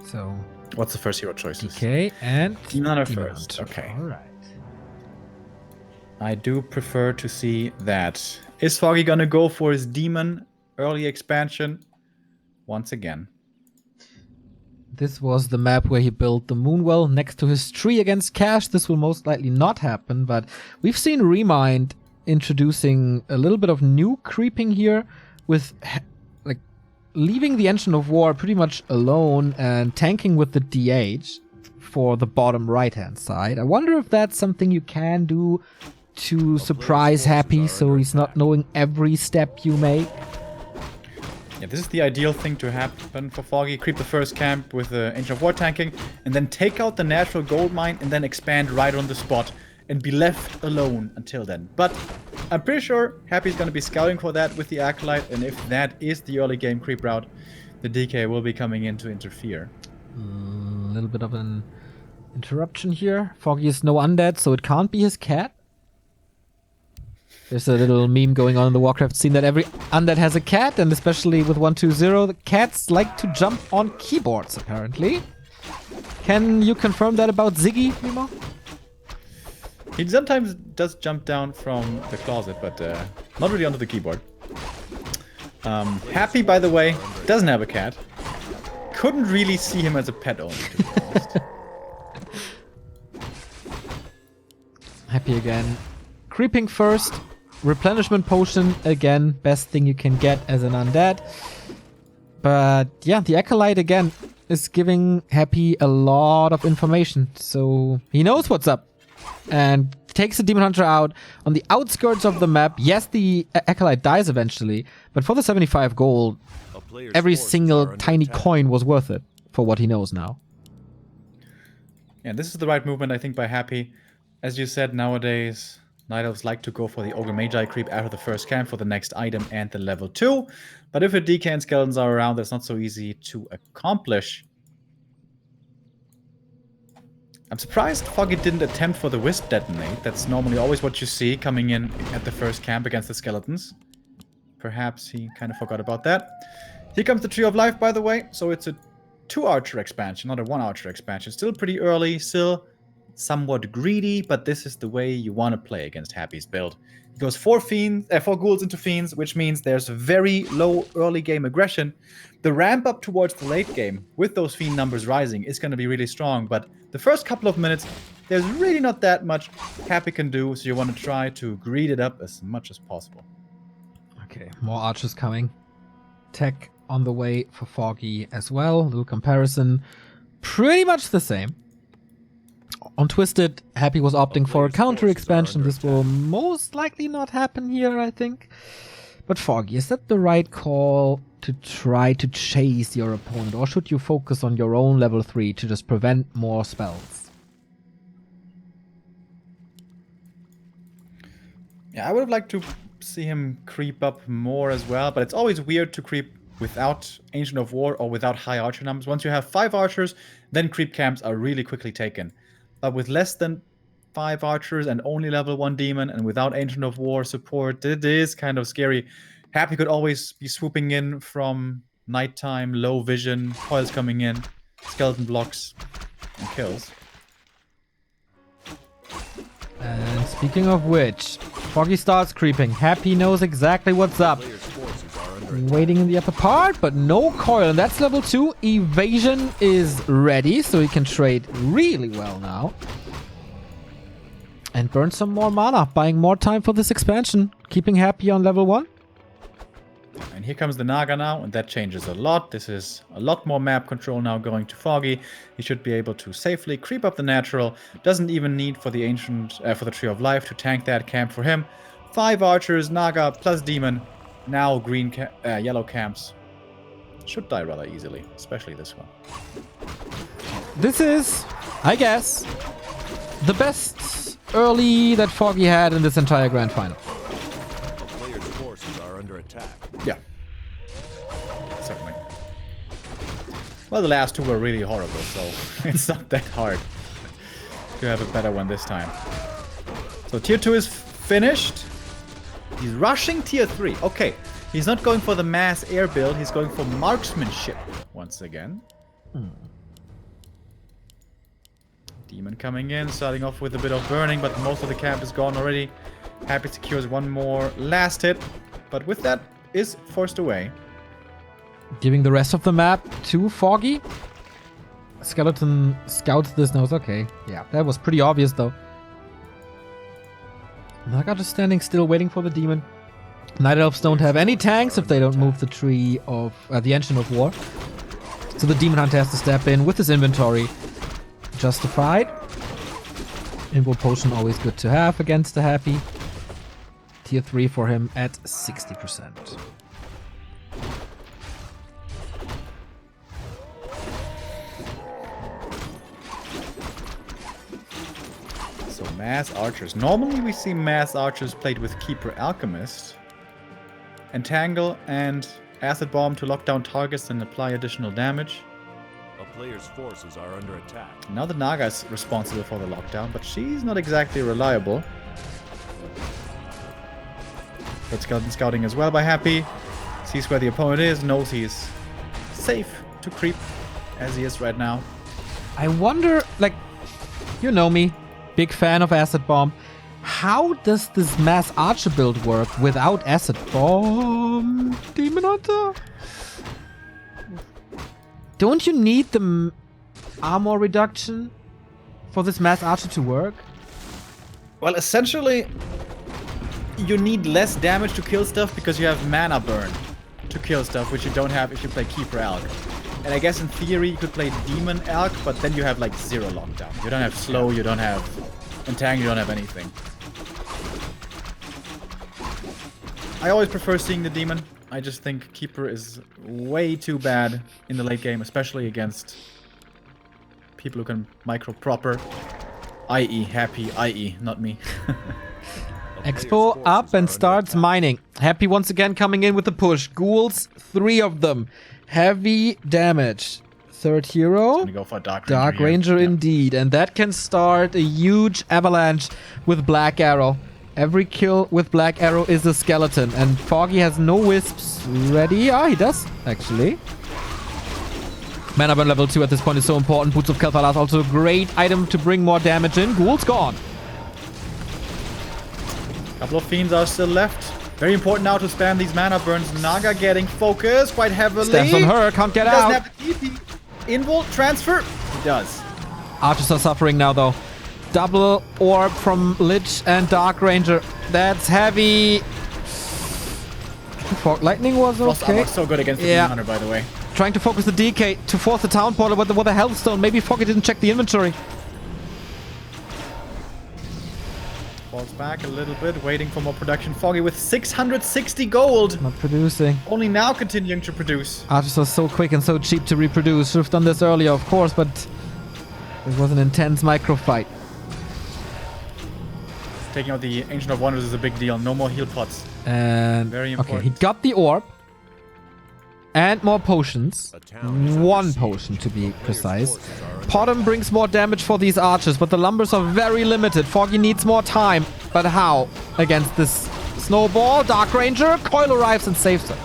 So, What's the first hero choices? DK and Demon Hunter Demon first. Hunter. Okay. Alright. I do prefer to see that. Is Foggy gonna go for his Demon early expansion? Once again. This was the map where he built the Moonwell next to his tree against Cash. This will most likely not happen, but we've seen Remind introducing a little bit of new creeping here with like leaving the Engine of War pretty much alone and tanking with the DH for the bottom right-hand side. I wonder if that's something you can do to surprise Happy so he's not knowing every step you make. Yeah, this is the ideal thing to happen for Foggy. Creep the first camp with the Engine of War tanking, and then take out the natural gold mine and then expand right on the spot and be left alone until then. But I'm pretty sure Happy's going to be scouting for that with the Acolyte, and if that is the early game creep route, the DK will be coming in to interfere. A little bit of an interruption here. Foggy is no undead, so it can't be his cat. There's a little meme going on in the Warcraft scene that every undead has a cat, and especially with 120, the cats like to jump on keyboards, apparently. Can you confirm that about Ziggy, Remo? He sometimes does jump down from the closet, but not really onto the keyboard. Happy, by the way, doesn't have a cat. Couldn't really see him as a pet owner, to be honest. Happy again. Creeping first. Replenishment potion, again, best thing you can get as an undead. But yeah, the Acolyte again. is giving Happy a lot of information, so he knows what's up. And takes the Demon Hunter out on the outskirts of the map. Yes, the Acolyte dies eventually, but for the 75 gold, A player's every forces single are under tiny attack. coin was worth it for what he knows now. Yeah, this is the right movement, I think, by Happy. As you said, nowadays, Night Elves like to go for the Ogre Magi creep after the first camp for the next item and the level 2. But if a DK and skeletons are around, that's not so easy to accomplish. I'm surprised Foggy didn't attempt for the Wisp Detonate. That's normally always what you see coming in at the first camp against the skeletons. Perhaps he kind of forgot about that. Here comes the Tree of Life, by the way. So it's a 2-archer expansion, not a 1-archer expansion. Still pretty early, still somewhat greedy, but this is the way you want to play against Happy's build. He goes 4 ghouls into fiends, which means there's very low early game aggression. The ramp up towards the late game, with those fiend numbers rising, is going to be really strong, but the first couple of minutes, there's really not that much Happy can do, so you want to try to greed it up as much as possible. Okay, more archers coming. Tech on the way for Foggy as well. Little comparison. Pretty much the same. On Twisted, Happy was opting for a counter expansion. This will most likely not happen here, I think. But Foggy, is that the right call to try to chase your opponent? Or should you focus on your own level 3 to just prevent more spells? Yeah, I would have liked to see him creep up more as well, but it's always weird to creep without Ancient of War or without high archer numbers. Once you have 5 archers, then creep camps are really quickly taken. But with less than 5 archers and only level 1 demon and without Ancient of War support, it is kind of scary. Happy could always be swooping in from nighttime, low vision, coils coming in, skeleton blocks, and kills. And speaking of which, Foggy starts creeping. Happy knows exactly what's up. Player's forces are under attack. Waiting in the upper part, but no coil. And that's level 2. Evasion is ready, so he can trade really well now. And burn some more mana, buying more time for this expansion. Keeping Happy on level 1. And here comes the Naga now, and that changes a lot. This is a lot more map control now going to Foggy. He should be able to safely creep up the natural. Doesn't even need for the for the Tree of Life to tank that camp for him. 5 archers, Naga plus demon. Now yellow camps should die rather easily, especially this one. This is, I guess, the best early that Foggy had in this entire grand final. A player's forces are under attack. Yeah. Certainly. Well, the last 2 were really horrible, so it's not that hard to have a better one this time. So tier 2 is finished. He's rushing tier 3. Okay, he's not going for the mass air build, he's going for marksmanship once again. Demon coming in, starting off with a bit of burning, but most of the camp is gone already. Happy secures one more last hit, but with that is forced away. Giving the rest of the map to Foggy. Skeleton scouts this, knows, okay. Yeah, that was pretty obvious though. Naga just standing still, waiting for the demon. Night Elves don't have any tanks if they don't move the tree of the Engine of War. So the Demon Hunter has to step in with his inventory. Justified. Invul Potion always good to have against the Happy. Tier 3 for him at 60%. So mass archers. Normally we see mass archers played with Keeper Alchemist. Entangle and Acid Bomb to lock down targets and apply additional damage. A player's forces are under attack. Now the Naga is responsible for the lockdown, but she's not exactly reliable. Good skeleton scouting as well by Happy. Sees where the opponent is, knows he's safe to creep as he is right now. I wonder, like, you know me, big fan of Acid Bomb. How does this mass archer build work without Acid Bomb, Demon Hunter? Don't you need the armor reduction for this mass archer to work? Well, essentially, you need less damage to kill stuff because you have mana burn to kill stuff, which you don't have if you play Keeper Alch. And I guess in theory you could play Demon Elk, but then you have like 0 lockdown. You don't have slow, you don't have entangle, you don't have anything. I always prefer seeing the Demon. I just think Keeper is way too bad in the late game, especially against people who can micro proper. I.e. Happy, i.e. not me. Expo up and starts mining. Happy once again coming in with the push. Ghouls, 3 of them. Heavy damage. Third hero. Gonna go for Dark Ranger. Dark Ranger indeed. And that can start a huge avalanche with Black Arrow. Every kill with Black Arrow is a skeleton. And Foggy has no wisps ready. Ah, he does, actually. Mana burn level 2 at this point is so important. Boots of Kel'Thuzad is also a great item to bring more damage in. Ghoul's gone. Couple of Fiends are still left. Very important now to spam these mana burns. Naga getting focused quite heavily. Stamps on her, can't get out. Doesn't have the TP. Invul transfer. He does. Archers are suffering now, though. Double orb from Lich and Dark Ranger. That's heavy. Fog Lightning was Frost okay. Armor so good against the Demon Hunter, by the way. Trying to focus the DK to force the town portal with the health stone. Maybe Foggy didn't check the inventory. Falls back a little bit, waiting for more production. Foggy with 660 gold. Not producing. Only now continuing to produce. Archers are so quick and so cheap to reproduce. Should have done this earlier, of course, but it was an intense micro fight. Taking out the Ancient of Wonders is a big deal. No more heal pots. And Very okay, important. he got the orb. And more potions. 1 potion to be precise. Potom brings more damage for these archers, but the numbers are very limited. Foggy needs more time. But how? Against this snowball, Dark Ranger, Coil arrives and saves her.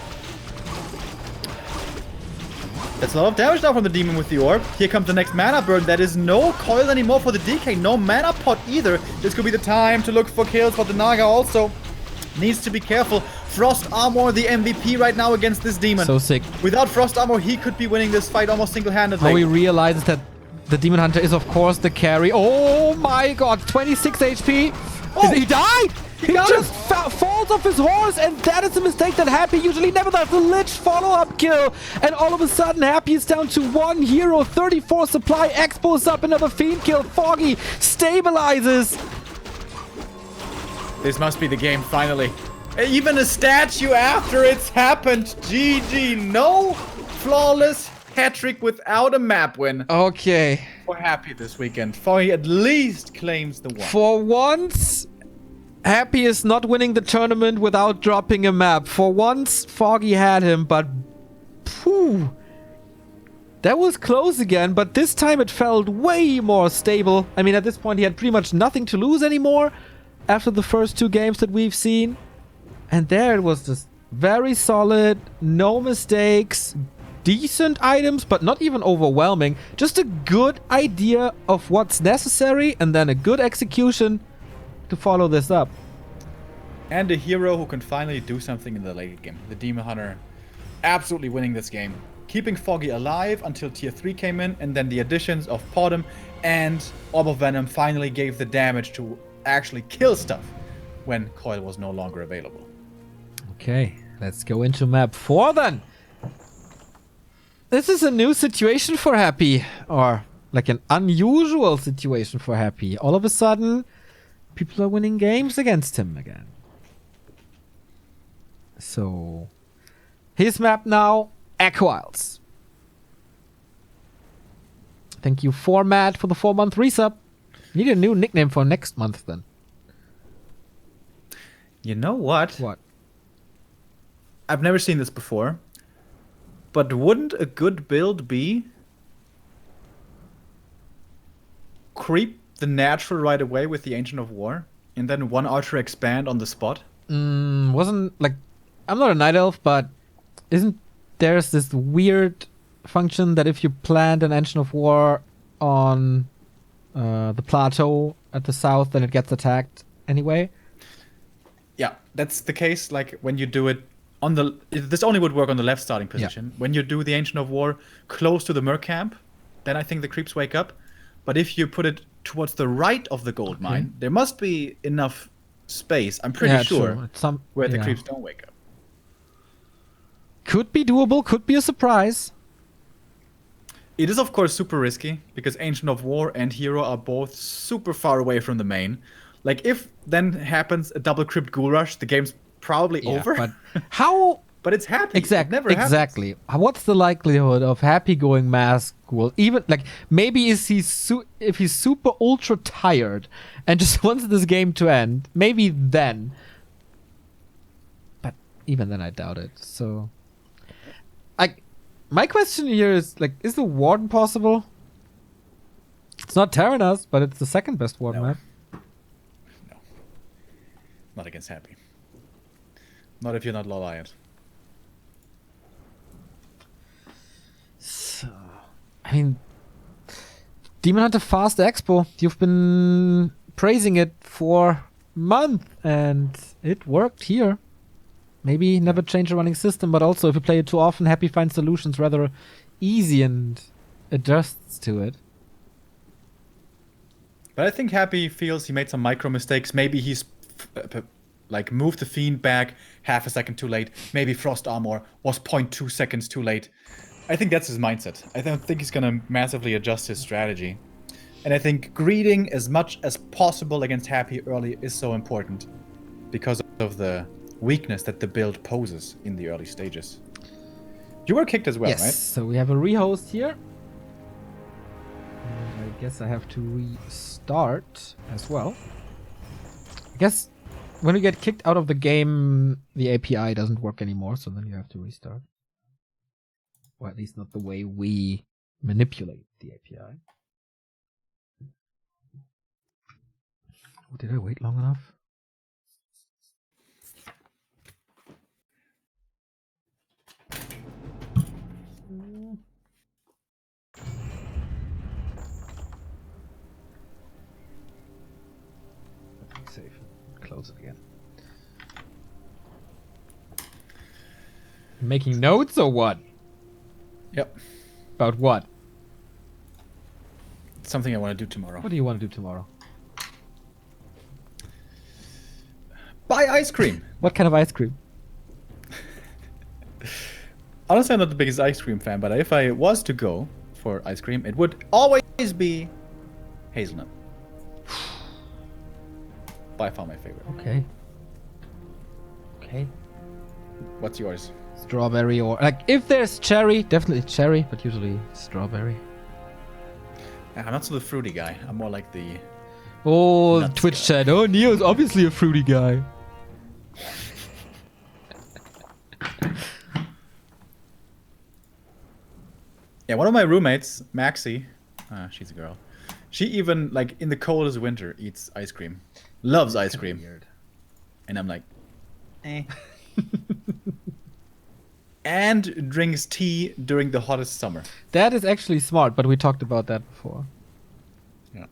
That's a lot of damage now from the Demon with the orb. Here comes the next mana burn. That is no coil anymore for the DK. No mana pot either. This could be the time to look for kills, but the Naga also needs to be careful. Frost Armor, the MVP right now against this Demon. So sick. Without Frost Armor, he could be winning this fight almost single-handedly. How he realizes that the Demon Hunter is, of course, the carry. Oh my god, 26 HP. Oh, he died! He got just falls off his horse, and that is a mistake that Happy usually never does. The Lich follow-up kill, and all of a sudden Happy is down to 1 hero, 34 supply. Expo's up, another Fiend kill. Foggy stabilizes. This must be the game, finally. Even a statue after it's happened. GG. No flawless hat-trick without a map win. Okay. We're happy this weekend. Foggy at least claims the one. For once, Happy is not winning the tournament without dropping a map. For once, Foggy had him, but phew, that was close again, but this time it felt way more stable. I mean, at this point, he had pretty much nothing to lose anymore after the first 2 games that we've seen. And there it was just very solid, no mistakes, decent items, but not even overwhelming. Just a good idea of what's necessary and then a good execution to follow this up. And a hero who can finally do something in the late game. The Demon Hunter absolutely winning this game. Keeping Foggy alive until tier 3 came in, and then the additions of Potom and Orb of Venom finally gave the damage to actually kill stuff when Coil was no longer available. Okay, let's go into map 4 then. This is a new situation for Happy, or like an unusual situation for Happy. All of a sudden, people are winning games against him again. So, his map now, Echo Isles. Thank you, Format, for the 4-month resub. Need a new nickname for next month then. You know what? What? I've never seen this before, but wouldn't a good build be creep the natural right away with the Ancient of War, and then 1 archer expand on the spot? Wasn't like, I'm not a night elf, but isn't there's this weird function that if you plant an Ancient of War on the plateau at the south, then it gets attacked anyway? Yeah, that's the case. Like when you do it on the, this only would work on the left starting position. Yeah. When you do the Ancient of War close to the Merc camp, then I think the creeps wake up. But if you put it towards the right of the gold mine, there must be enough space, I'm pretty sure, where the creeps don't wake up. Could be doable, could be a surprise. It is, of course, super risky, because Ancient of War and Hero are both super far away from the main. Like, if then happens a double crypt ghoul rush, the game's probably over. But how... But it's happy. Exactly. It never happens. Exactly. What's the likelihood of Happy going mask ghoul? Even, like, maybe if he's super ultra tired and just wants this game to end, maybe then. But even then, I doubt it. So... My question here is, like, is the Warden possible? It's not Terranas, but it's the second best Warden map. No. Not against Happy. Not if you're not Loliant. So, I mean, Demon Hunter Fast Expo, you've been praising it for months, and it worked here. Maybe never change the running system, but also if you play it too often, Happy finds solutions rather easy and adjusts to it. But I think Happy feels he made some micro mistakes. Maybe he's like moved the Fiend back half a second too late. Maybe Frost Armor was 0.2 seconds too late. I think that's his mindset. I don't think he's gonna massively adjust his strategy. And I think greeting as much as possible against Happy early is so important because of the weakness that the build poses in the early stages. You were kicked as well, yes, right? So we have a rehost here. And I guess I have to restart as well. I guess when you get kicked out of the game, the API doesn't work anymore, so then you have to restart. Or at least not the way we manipulate the API. Oh, did I wait long enough? Save. Close it again. Making notes or what? Yep. About what? It's something I want to do tomorrow. What do you want to do tomorrow? Buy ice cream! What kind of ice cream? Honestly, I'm not the biggest ice cream fan, but if I was to go for ice cream, it would always be hazelnut. By far my favorite. Okay. Okay. What's yours? Strawberry or... Like, if there's cherry, definitely cherry, but usually strawberry. I'm not so the fruity guy. I'm more like the... Oh, nuts Twitch guy. chat. Oh, Neo's obviously a fruity guy. Yeah, one of my roommates, Maxie, she's a girl. She even, like, in the coldest winter, eats ice cream. Loves ice cream. Weird. And I'm like, eh. And drinks tea during the hottest summer. That is actually smart, but we talked about that before. Yeah.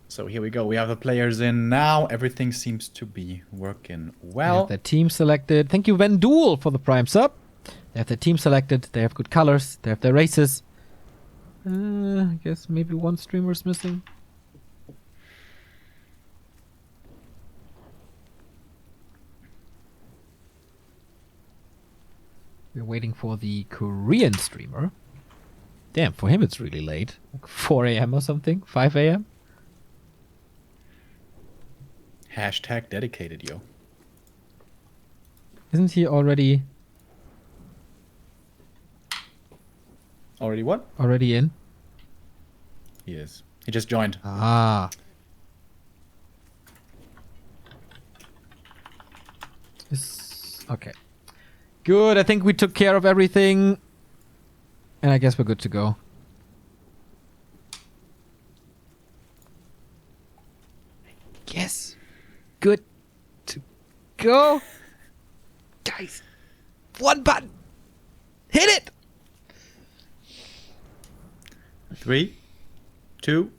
So here we go. We have the players in now. Everything seems to be working They well. have their team selected. Thank you, Venduel, for the prime sub. They have their team selected. They have good colors. They have their races. I guess maybe one streamer's missing. We're waiting for the Korean streamer. Damn, for him it's really late. Like 4 a.m. or something? 5 a.m.? Hashtag dedicated, yo. Isn't he already Already what? in? He is. He just joined. Ah. Okay. Good, I think we took care of everything. And I guess we're good to go. Yes. Good to go. Guys. One button. Hit it. 3, 2,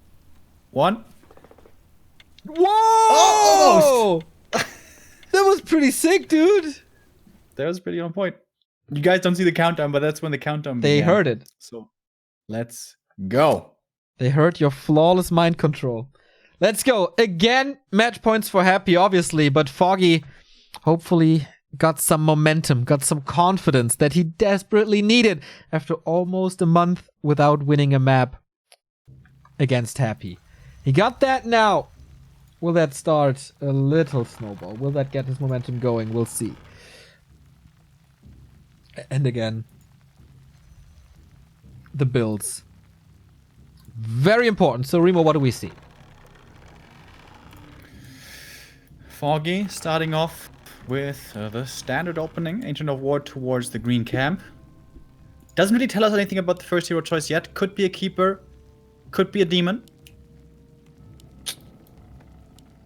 1. Whoa! Oh, That was pretty sick, dude. That was pretty on point. You guys don't see the countdown, but that's when the countdown They began. heard it. So, let's go. They heard your flawless mind control. Let's go. Again, match points for Happy, obviously, but Foggy hopefully got some momentum, got some confidence that he desperately needed after almost a month without winning a map against Happy. He got that now. Will that start a little snowball? Will that get his momentum going? We'll see. And again, the builds. Very important. So, Remo, what do we see? Foggy starting off with the standard opening, Ancient of War towards the green camp. Doesn't really tell us anything about the first hero choice yet. Could be a keeper, could be a demon.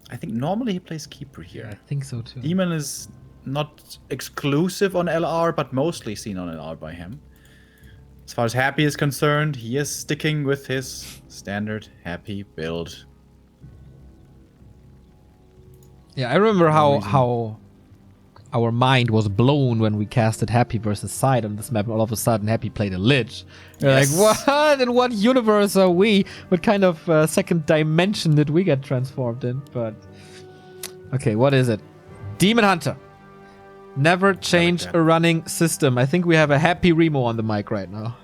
I think normally he plays keeper here. I think so too. Demon is not exclusive on LR, but mostly seen on LR by him. As far as Happy is concerned, he is sticking with his standard Happy build. Yeah, I remember how our mind was blown when we casted Happy versus Side on this map, and all of a sudden Happy played a Lich. You're like, what? In what universe are we? What kind of second dimension did we get transformed in? But okay, what is it? Demon Hunter. Never change a running system. I think we have a happy Remo on the mic right now.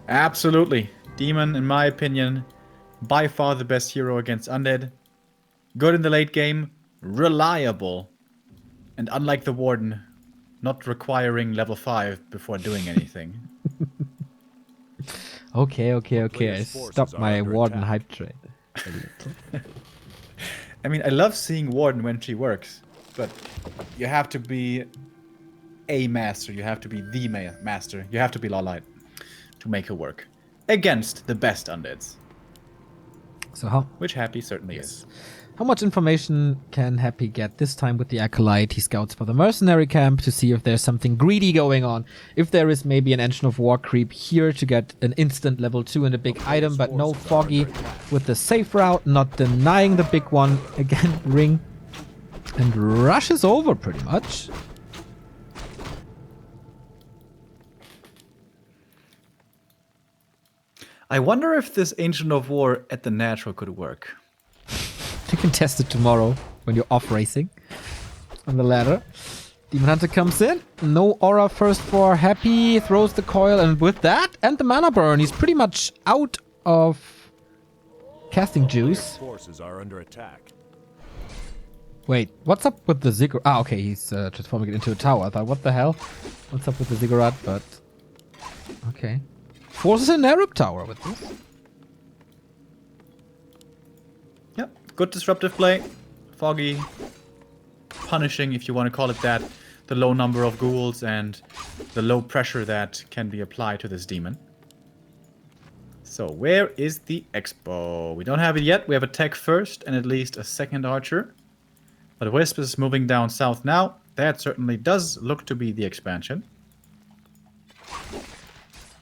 Absolutely. Demon, in my opinion, by far the best hero against Undead. Good in the late game, reliable, and unlike the Warden, not requiring level 5 before doing anything. Okay. I stopped my Warden hype train. I mean, I love seeing Warden when she works, but you have to be a master. You have to be the master. You have to be Lawlight to make her work against the best undeads. So how? Which Happy certainly is. How much information can Happy get this time with the Acolyte? He scouts for the mercenary camp to see if there's something greedy going on. If there is maybe an Ancient of War creep here to get an instant level 2 and a big item, but no Foggy with the safe route, not denying the big one. Again, Ring and rushes over pretty much. I wonder if this Ancient of War at the natural could work. You can test it tomorrow when you're off racing on the ladder. Demon Hunter comes in. No aura first for Happy. Throws the coil, and with that and the mana burn, he's pretty much out of casting juice. Forces are under attack. Wait, what's up with the ziggurat? Ah, okay, he's transforming it into a tower. I thought, what the hell? What's up with the ziggurat? But okay, forces a Nerub tower with this. Yep, good disruptive play. Foggy punishing, if you want to call it that, the low number of ghouls and the low pressure that can be applied to this demon. So where is the expo? We don't have it yet. We have a tech first and at least a second archer. But Wisp is moving down south now. That certainly does look to be the expansion.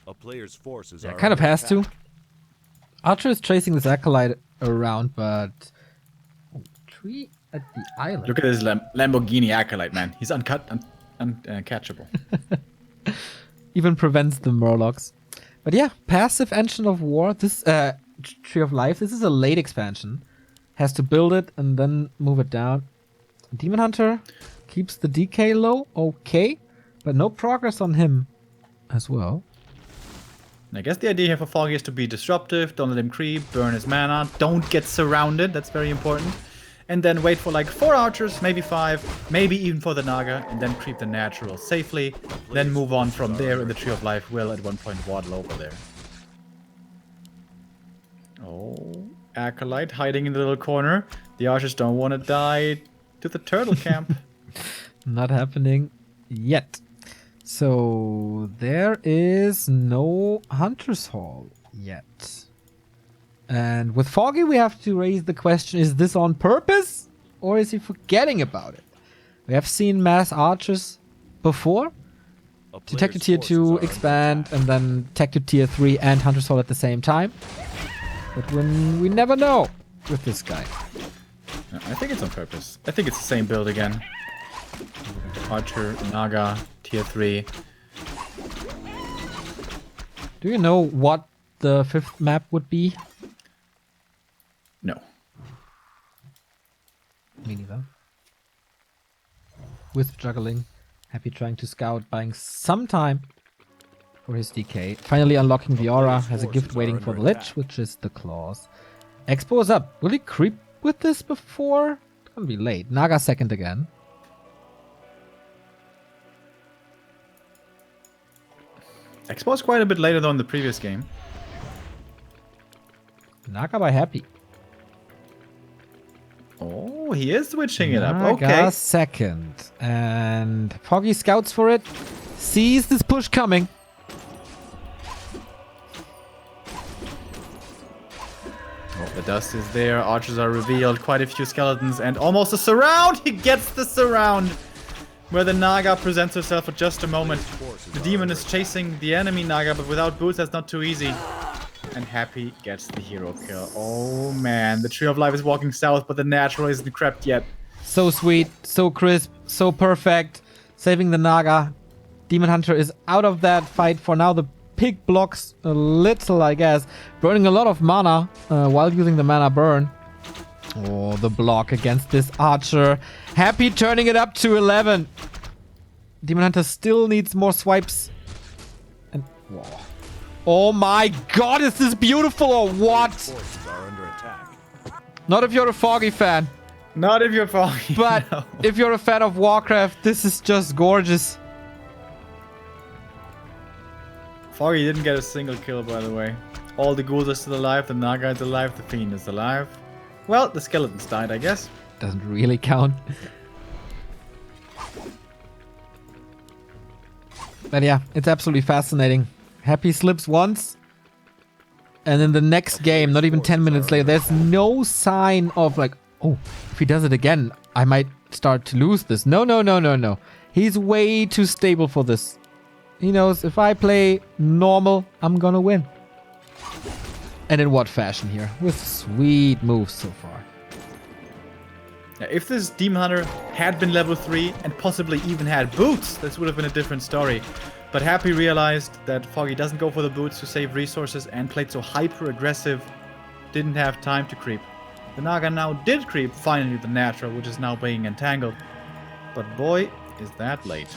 A player's forces Yeah, are kind of under has to. attack. Archer is chasing this Acolyte around, but tree at the island. Look at this Lamborghini Acolyte, man. He's uncatchable. Even prevents the Murlocs. But yeah, passive Ancient of War. This Tree of Life. This is a late expansion. Has to build it and then move it down. Demon Hunter keeps the DK low. Okay, but no progress on him as well. I guess the idea here for Foggy is to be disruptive, don't let him creep, burn his mana, don't get surrounded, that's very important. And then wait for like 4 archers, maybe 5, maybe even for the Naga, and then creep the natural safely. Then move on from there, and the Tree of Life will at one point waddle over there. Oh, Acolyte hiding in the little corner. The archers don't want to die to the turtle camp. Not happening yet. So there is no Hunter's Hall yet. And with Foggy, we have to raise the question, is this on purpose? Or is he forgetting about it? We have seen mass archers before. To tech to tier 2, expand, and then tech to tier 3 and Hunter's Hall at the same time. But we never know with this guy. No, I think it's on purpose. I think it's the same build again. Archer, Naga, tier 3. Do you know what the 5th map would be? No. Me neither. Wisp juggling. Happy trying to scout, buying some time for his DK. Finally unlocking the aura. Has a gift waiting for the Lich, which is the claws. Expo is up. Will he creep with this before? It's gonna be late. Naga second again. Expo is quite a bit later than the previous game. Naga by Happy. Oh, he is switching it up. Naga Okay. second. And Foggy scouts for it. Sees this push coming. Oh, the dust is there. Archers are revealed. Quite a few skeletons. And almost a surround. He gets the surround. Where the Naga presents herself for just a moment. The demon is chasing the enemy Naga, but without boots, that's not too easy. And Happy gets the hero kill. Oh man, the Tree of Life is walking south, but the natural isn't crept yet. So sweet, so crisp, so perfect. Saving the Naga. Demon Hunter is out of that fight for now. The pig blocks a little, I guess. Burning a lot of mana while using the mana burn. Oh, the block against this Archer. Happy turning it up to 11. Demon Hunter still needs more swipes. And whoa. Oh my god, is this beautiful or what? Forces are under attack. Not if you're a Foggy fan. Not if you're Foggy. But no. if you're a fan of Warcraft, this is just gorgeous. Foggy didn't get a single kill, by the way. All the ghouls are still alive, the Naga is alive, the Fiend is alive. Well, the skeletons died, I guess. Doesn't really count. But yeah, it's absolutely fascinating. Happy slips once. And then the next game, not even 10 minutes later, there's no sign of like, oh, if he does it again, I might start to lose this. No, no, no, no, no. He's way too stable for this. He knows if I play normal, I'm gonna win. And in what fashion here? With sweet moves so far. Yeah, if this Demon Hunter had been level 3 and possibly even had boots, this would have been a different story. But Happy realized that Foggy doesn't go for the boots to save resources and played so hyper-aggressive, didn't have time to creep. The Naga now did creep, finally the natural, which is now being entangled. But boy, is that late.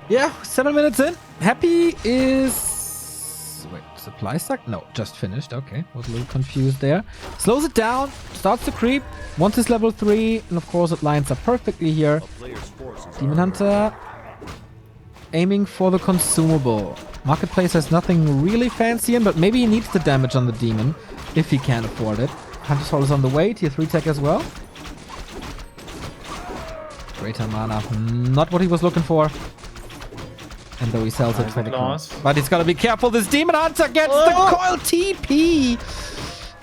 Yeah, 7 minutes in. Happy is... Wait, supply stack? No, just finished. Okay, was a little confused there. Slows it down, starts to creep. Once it's level 3, and of course it lines up perfectly here. A player's forces Demon are under Hunter aiming for the consumable. Marketplace has nothing really fancy in, but maybe he needs the damage on the demon if he can afford it. Hunter's Soul is on the way, tier 3 tech as well. Greater mana, not what he was looking for. And though he sells it for the claws. coin. But he's gotta be careful, this Demon Hunter gets the coil TP!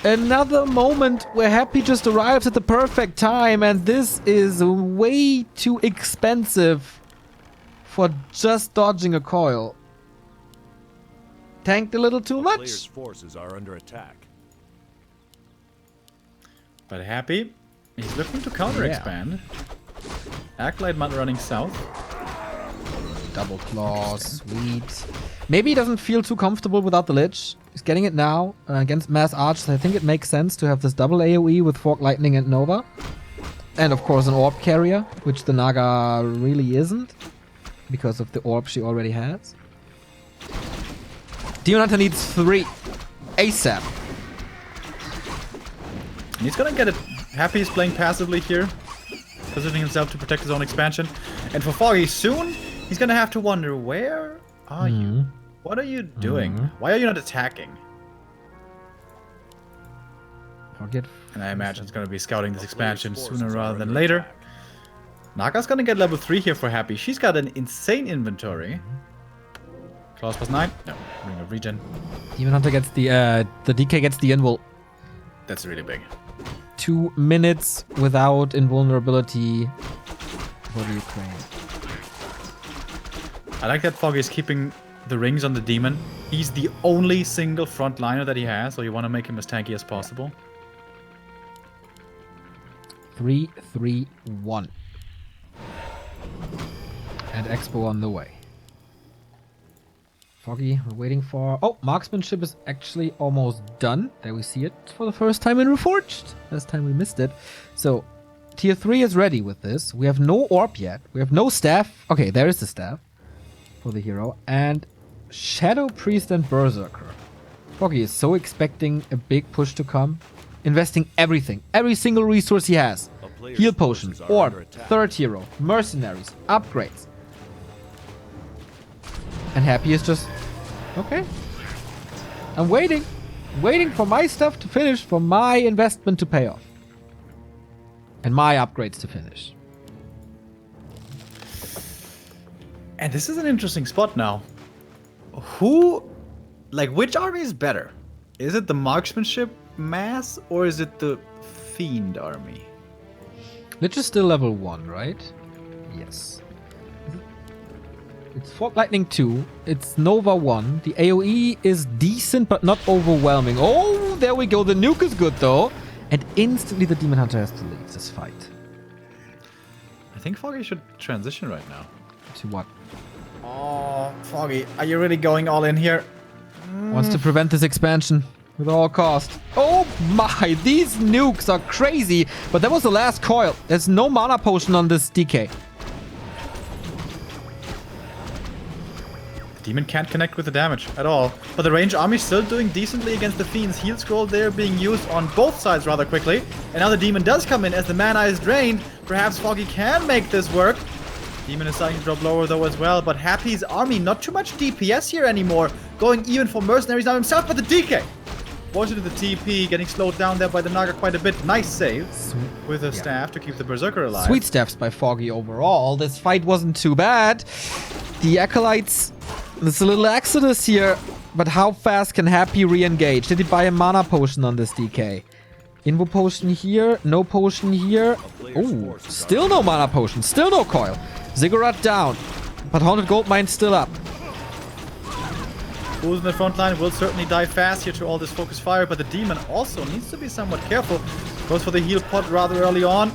Another moment where Happy just arrives at the perfect time, and this is way too expensive for just dodging a coil. Tanked a little too A much. player's forces are under attack. But Happy, he's looking to counter-expand. Acolyte Mud running south. Double claws, sweet. Maybe he doesn't feel too comfortable without the Lich. He's getting it now against Mass Archers. I think it makes sense to have this double AoE with Fork Lightning and Nova. And of course an Orb Carrier, which the Naga really isn't. Because of the orb she already has. Demon Hunter needs 3 ASAP. And he's gonna get it. Happy is playing passively here. Positioning himself to protect his own expansion. And for Foggy, soon he's gonna have to wonder, where are you? What are you doing? Why are you not attacking? Forget. And I imagine it's gonna be scouting this expansion sooner rather than later. Naga's gonna get level 3 here for Happy. She's got an insane inventory. Claws plus 9. No, ring of regen. Demon Hunter gets the DK gets the invul. That's really big. 2 minutes without invulnerability for the Ukraine. I like that Foggy is keeping the rings on the demon. He's the only single frontliner that he has, so you want to make him as tanky as possible. 3, 3, 1. And Expo on the way. Foggy, we're waiting for... Oh, marksmanship is actually almost done. There we see it for the first time in Reforged. Last time we missed it. So, Tier 3 is ready with this. We have no orb yet. We have no staff. Okay, there is the staff for the hero. And Shadow Priest and Berserker. Foggy is so expecting a big push to come. Investing everything. Every single resource he has. Heal potion, orb, third hero, mercenaries, upgrades. And Happy is just... Okay. I'm waiting. Waiting for my stuff to finish, for my investment to pay off. And my upgrades to finish. And this is an interesting spot now. Who, like, which army is better? Is it the marksmanship mass or is it the fiend army? Lich is still level 1, right? Yes. It's Fog Lightning 2. It's Nova 1. The AoE is decent but not overwhelming. Oh, there we go. The nuke is good though. And instantly the Demon Hunter has to leave this fight. I think Foggy should transition right now. To what? Oh, Foggy, are you really going all in here? Wants to prevent this expansion with all cost. Oh my, these nukes are crazy. But that was the last coil. There's no mana potion on this DK. Demon can't connect with the damage at all. But the range army still doing decently against the Fiend's heal scroll there being used on both sides rather quickly. And now the Demon does come in as the mana is drained. Perhaps Foggy can make this work. Demon is starting to drop lower though as well. But Happy's army, not too much DPS here anymore. Going even for mercenaries now himself, but the DK. Fortunately, the TP getting slowed down there by the Naga quite a bit. Nice save with a staff to keep the Berserker alive. Sweet staffs by Foggy overall. This fight wasn't too bad. The Acolytes... There's a little exodus here, but how fast can Happy re-engage? Did he buy a mana potion on this DK? Invo potion here, no potion here. Oh, still no mana potion, still no coil. Ziggurat down, but Haunted Goldmine still up. Who's in the front line will certainly die fast here to all this focus fire, but the Demon also needs to be somewhat careful. Goes for the heal pot rather early on.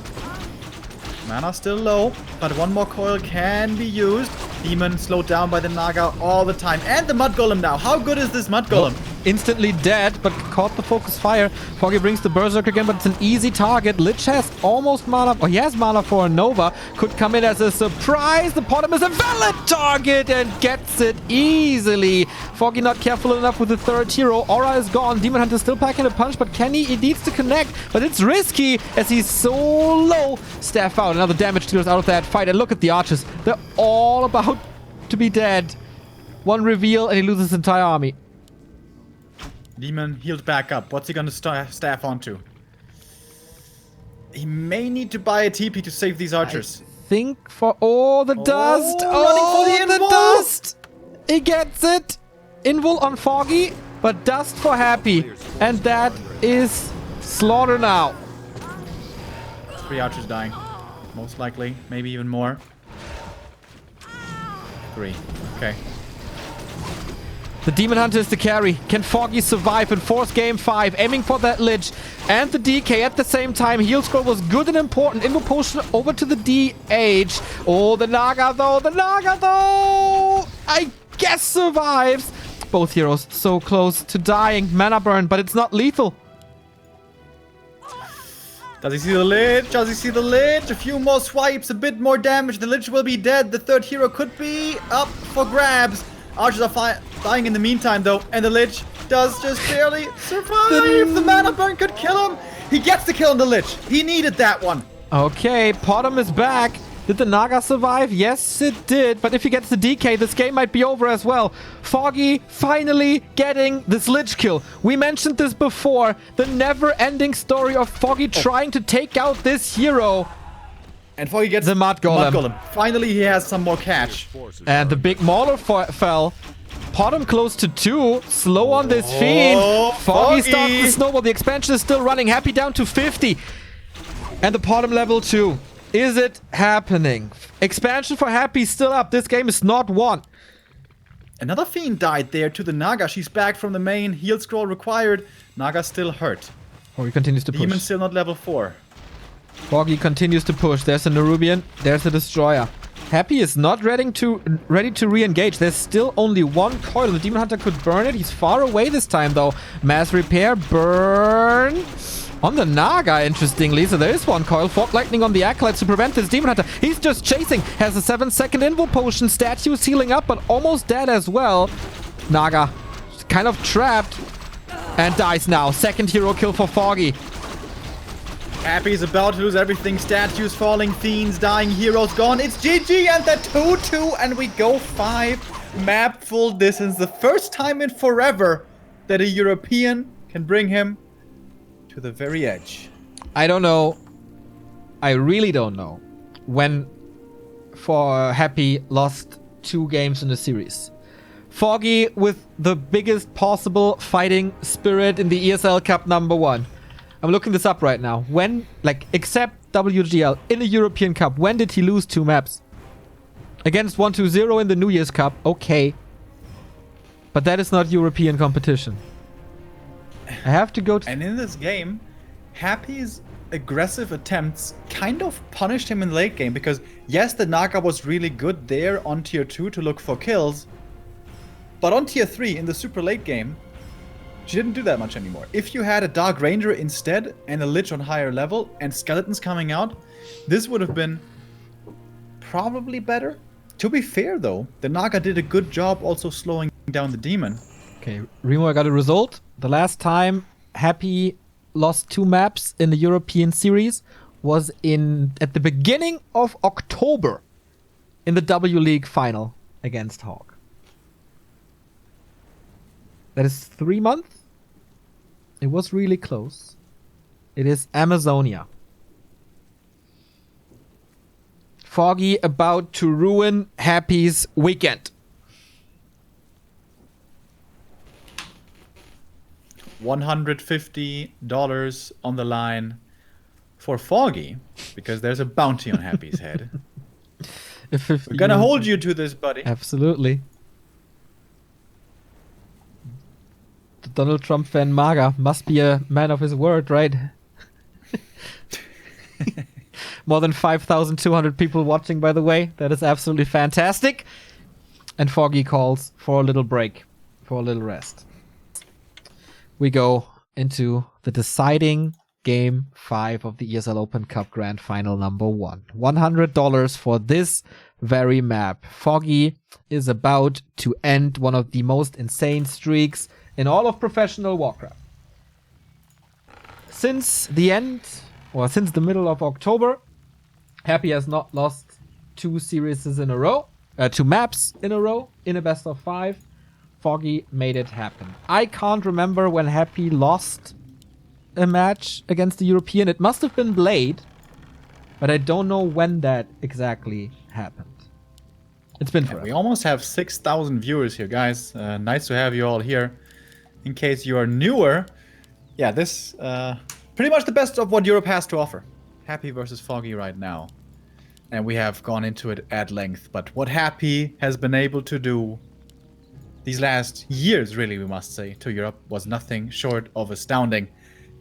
Mana still low, but one more coil can be used. Demon slowed down by the Naga all the time. And the Mud Golem now. How good is this Mud Golem? Instantly dead, but caught the focus fire. Foggy brings the Berserker again, but it's an easy target. Lich has almost mana. Oh, he has mana for a Nova. Could come in as a surprise. The Potom is a valid target and gets it easily. Foggy not careful enough with the third hero. Aura is gone. Demon Hunter still packing a punch, but can he needs to connect. But it's risky as he's so low. Staff out. Another damage dealers out of that fight. And look at the archers. They're all about to be dead. One reveal and he loses his entire army. Demon healed back up. What's he gonna staff onto? He may need to buy a TP to save these archers. I think for... Oh, the dust! Running for the the invul! dust! He gets it! Invul on Foggy, but dust for Happy. And that is slaughter now. 3 archers dying. Most likely. Maybe even more. 3. Okay. The Demon Hunter is the carry. Can Foggy survive and force game 5? Aiming for that Lich and the DK at the same time. Heal scroll was good and important. Invo potion over to the DH. Oh, the Naga though. The Naga though. I guess survives. Both heroes so close to dying. Mana burn, but it's not lethal. Does he see the Lich? Does he see the Lich? A few more swipes, a bit more damage. The Lich will be dead. The third hero could be up for grabs. Archers are dying in the meantime, though, and the Lich does just barely survive. The mana burn could kill him. He gets the kill on the Lich. He needed that one. Okay, Potom is back. Did the Naga survive? Yes, it did. But if he gets the DK, this game might be over as well. Foggy finally getting this Lich kill. We mentioned this before. The never-ending story of Foggy trying to take out this hero. And Foggy gets the Mud Golem. Finally, he has some more catch. And the big Mauler fell. Potom close to 2. Slow on this Fiend. Foggy starts the snowball. The expansion is still running. Happy down to 50. And the Potom level 2. Is it happening? Expansion for Happy still up. This game is not won. Another Fiend died there to the Naga. She's back from the main. Heal scroll required. Naga still hurt. Foggy continues to push. Demon still not level 4. Foggy continues to push. There's a Nerubian. There's a Destroyer. Happy is not ready to re-engage. There's still only one coil. The Demon Hunter could burn it. He's far away this time, though. Mass repair. Burn. On the Naga, interestingly, so there is one coil. Fog Lightning on the Acolytes to prevent this Demon Hunter. He's just chasing. Has a 7-second Invo Potion. Statue's healing up, but almost dead as well. Naga kind of trapped and dies now. Second hero kill for Foggy. Happy's about to lose everything. Statues falling, fiends dying, heroes gone. It's GG and the 2-2 and we go 5 map full distance. The first time in forever that a European can bring him to the very edge. I don't know. I really don't know when for Happy lost 2 games in the series. Foggy with the biggest possible fighting spirit in the ESL Cup #1. I'm looking this up right now. When, like, except WGL in the European Cup, when did he lose 2 maps? Against 1-2-0 in the New Year's Cup, okay. But that is not European competition. I have to go to... And in this game, Happy's aggressive attempts kind of punished him in the late game because, yes, the Naga was really good there on tier 2 to look for kills, but on tier 3 in the super late game, she didn't do that much anymore. If you had a Dark Ranger instead and a Lich on higher level and skeletons coming out, this would have been probably better. To be fair though, the Naga did a good job also slowing down the demon. Okay, Remo, I got a result. The last time Happy lost 2 maps in the European series was at the beginning of October in the W League final against Hawk. That is 3 months. It was really close. It is Amazonia. Foggy about to ruin Happy's weekend. $150 on the line for Foggy because there's a bounty on Happy's head. We're gonna hold you to this, buddy. Absolutely. The Donald Trump fan Maga must be a man of his word, right? More than 5,200 people watching, by the way. That is absolutely fantastic. And Foggy calls for a little break, for a little rest. We go into the deciding Game 5 of the ESL Open Cup Grand Final #1. $100 for this very map. Foggy is about to end one of the most insane streaks in all of professional Warcraft. Since the middle of October, Happy has not lost 2 series in a row, 2 maps in a row in a best of 5. Foggy made it happen. I can't remember when Happy lost a match against the European. It must have been Blade, but I don't know when that exactly happened. It's been forever. We almost have 6,000 viewers here, guys. Nice to have you all here. In case you are newer, yeah, this pretty much the best of what Europe has to offer. Happy versus Foggy right now. And we have gone into it at length. But what Happy has been able to do these last years, really, we must say, to Europe was nothing short of astounding.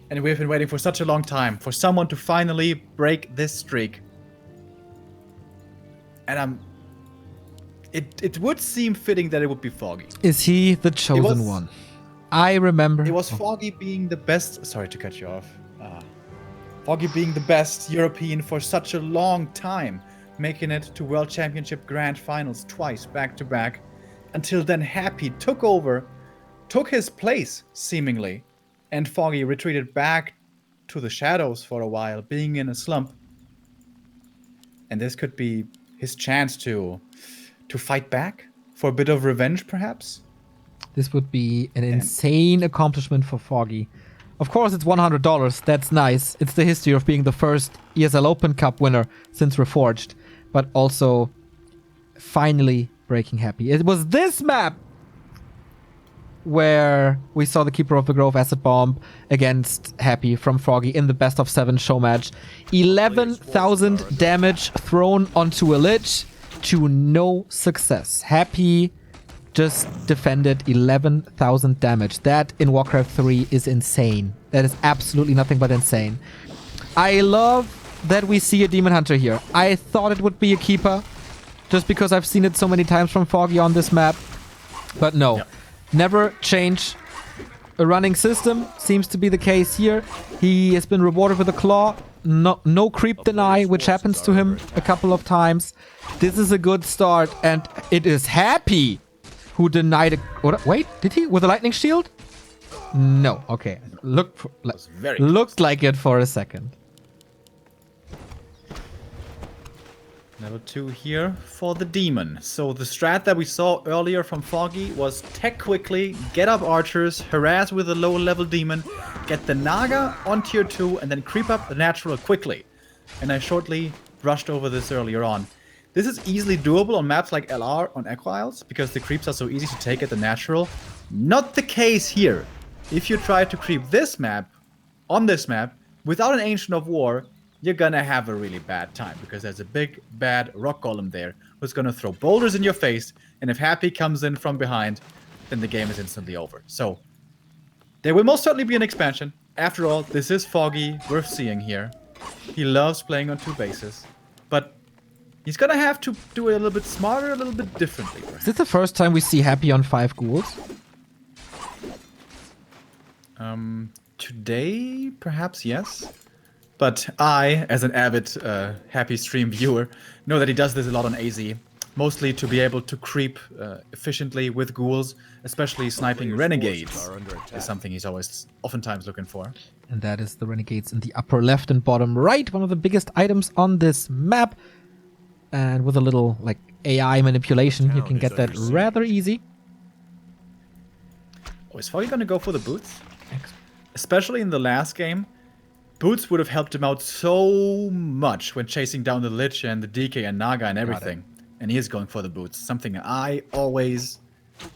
And we've been waiting for such a long time for someone to finally break this streak. And it would seem fitting that it would be Foggy. Is he the chosen one? I remember. It was Foggy being the best. Sorry to cut you off. Foggy being the best European for such a long time, making it to World Championship Grand Finals twice back to back. Until then, Happy took over, took his place, seemingly, and Foggy retreated back to the shadows for a while, being in a slump. And this could be his chance to fight back for a bit of revenge, perhaps? This would be an insane accomplishment for Foggy. Of course, it's $100. That's nice. It's the history of being the first ESL Open Cup winner since Reforged. But also, finally breaking Happy. It was this map where we saw the Keeper of the Grove Acid Bomb against Happy from Foggy in the best of 7 show match. 11,000 damage thrown onto a Lich to no success. Happy just defended 11,000 damage. That in Warcraft 3 is insane. That is absolutely nothing but insane. I love that we see a Demon Hunter here. I thought it would be a Keeper, just because I've seen it so many times from Foggy on this map. But no. Never change a running system. Seems to be the case here. He has been rewarded with a claw. No creep deny, which happens to him a couple of times. This is a good start, and it is Happy who denied it. Wait, did he? With a lightning shield? No. Okay. Looked like it for a second. Level 2 here for the demon. So the strat that we saw earlier from Foggy was tech quickly, get up archers, harass with a low level demon, get the Naga on tier 2, and then creep up the natural quickly. And I shortly brushed over this earlier on. This is easily doable on maps like LR on Echo Isles, because the creeps are so easy to take at the natural. Not the case here. If you try to creep this map, on this map, without an Ancient of War, you're gonna have a really bad time, because there's a big, bad rock golem there who's gonna throw boulders in your face, and if Happy comes in from behind, then the game is instantly over. So, there will most certainly be an expansion. After all, this is Foggy, worth seeing here. He loves playing on 2 bases, but he's gonna have to do it a little bit smarter, a little bit differently. Is this the first time we see Happy on 5 ghouls? Today, perhaps, yes. But I, as an avid Happy stream viewer, know that he does this a lot on AZ. Mostly to be able to creep efficiently with ghouls, especially sniping renegades is something he's oftentimes looking for. And that is the renegades in the upper left and bottom right, one of the biggest items on this map. And with a little like AI manipulation, you can get that rather easy. Oh, is Foggy gonna go for the boots? Especially in the last game, boots would have helped him out so much when chasing down the Lich and the DK and Naga and everything. And he is going for the boots, something I always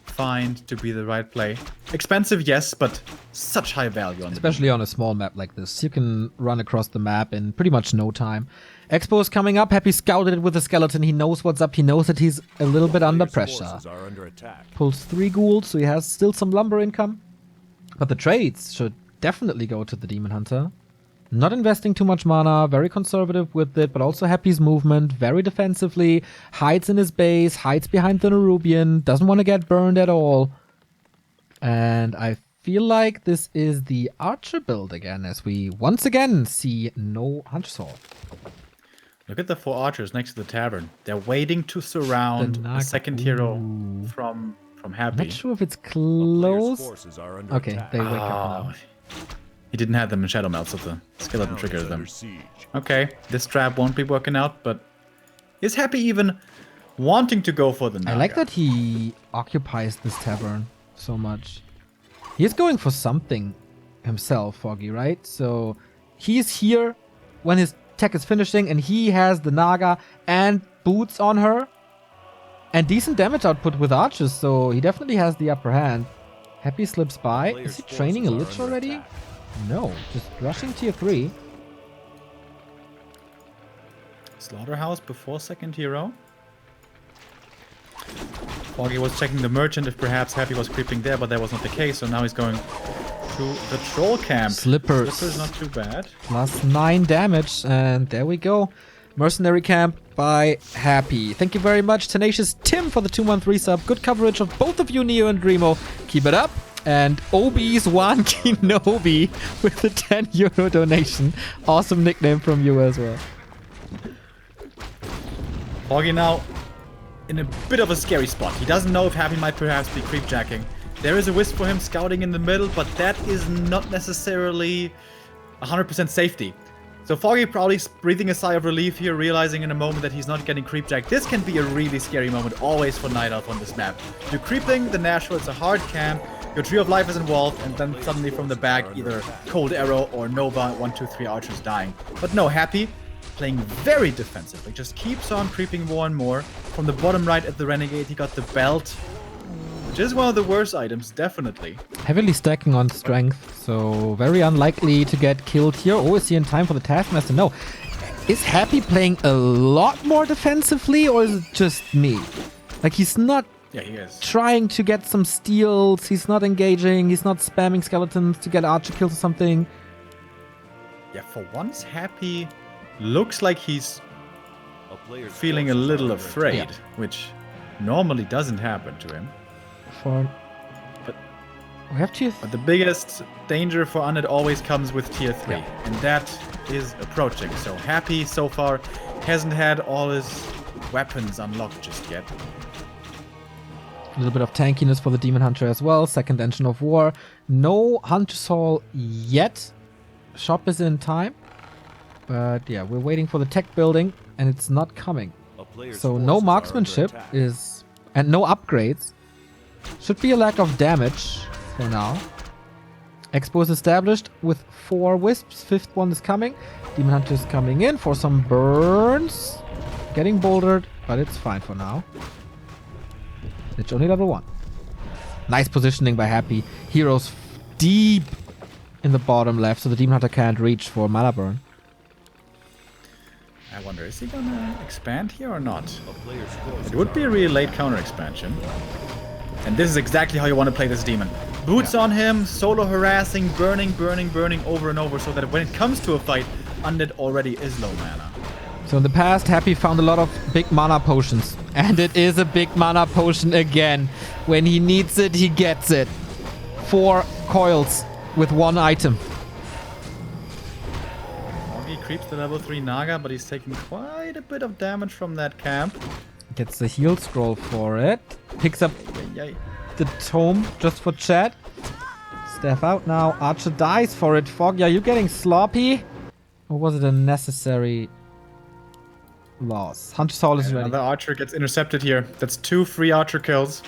find to be the right play. Expensive, yes, but such high value on especially on a small map like this. You can run across the map in pretty much no time. Expo is coming up. Happy scouted it with a skeleton. He knows what's up. He knows that he's a little bit under pressure. Pulls 3 ghouls, so he has still some lumber income. But the trades should definitely go to the Demon Hunter. Not investing too much mana, very conservative with it, but also Happy's movement, very defensively, hides in his base, hides behind the Nerubian, doesn't want to get burned at all. And I feel like this is the Archer build again, as we once again see no Hunter Sword. Look at the 4 archers next to the tavern. They're waiting to surround a second hero from Happy. Not sure if it's close. Okay, they wake up now. He didn't have them in Shadow Melt, so the skeleton triggers them. Okay, this trap won't be working out, but is Happy even wanting to go for the Naga? I like that he occupies this tavern so much. He's going for something himself, Foggy, right? So he's here when his tech is finishing, and he has the Naga and boots on her. And decent damage output with archers, so he definitely has the upper hand. Happy slips by. Is he training a Lich already? No, just rushing tier 3. Slaughterhouse before second hero. Foggy was checking the merchant if perhaps Happy was creeping there, but that was not the case, so now he's going to the troll camp. Slippers. Slippers not too bad. Plus 9 damage, and there we go. Mercenary camp by Happy. Thank you very much, Tenacious Tim, for the 213 sub. Good coverage of both of you, Neo and Remo. Keep it up. And Obi's One Kenobi with the 10 euro donation. Awesome nickname from you as well. Foggy now in a bit of a scary spot. He doesn't know if Happy might perhaps be creepjacking. There is a wisp for him scouting in the middle, but that is not necessarily 100% safety. So Foggy probably breathing a sigh of relief here, realizing in a moment that he's not getting creepjacked. This can be a really scary moment always for Night Elf on this map. You're creeping the natural, it's a hard camp. Your Tree of Life is involved, and then suddenly from the back, either Cold Arrow or Nova, 1, 2, 3 archers dying. But no, Happy, playing very defensively, just keeps on creeping more and more. From the bottom right at the Renegade, he got the belt, which is one of the worst items, definitely. Heavily stacking on strength, so very unlikely to get killed here. Oh, is he in time for the Taskmaster? No. Is Happy playing a lot more defensively, or is it just me? Like, he's not... Yeah, he is. Trying to get some steals, he's not engaging, he's not spamming skeletons to get archer kills or something. Yeah, for once, Happy looks like he's feeling a little afraid, which normally doesn't happen to him. For... But We have tier But the biggest danger for Undead always comes with tier 3. Yeah. And that is approaching. So Happy so far hasn't had all his weapons unlocked just yet. A little bit of tankiness for the Demon Hunter as well. Second Engine of War. No Hunter's Hall yet. Shop is in time. But yeah, we're waiting for the tech building and it's not coming. A player's So forces no are marksmanship under attack. is... and no upgrades. Should be a lack of damage for now. Expo is established with 4 wisps. 5th one is coming. Demon Hunter is coming in for some burns. Getting bouldered, but it's fine for now. It's only level 1. Nice positioning by Happy. Heroes deep in the bottom left, so the Demon Hunter can't reach for mana burn. I wonder, is he gonna expand here or not? A player's forces It would be a really late counter expansion. And this is exactly how you want to play this demon. Boots on him, solo harassing, burning over and over, so that when it comes to a fight, Undead already is low mana. So in the past, Happy found a lot of big mana potions. And it is a big mana potion again. When he needs it, he gets it. 4 coils with 1 item. Foggy creeps the level 3 Naga, but he's taking quite a bit of damage from that camp. Gets the heal scroll for it. Picks up Yay. the tome just for chat. Staff out now. Archer dies for it. Foggy, are you getting sloppy? Or was it a necessary loss? Hunter's Hall is ready. Another archer gets intercepted here. That's 2 free archer kills.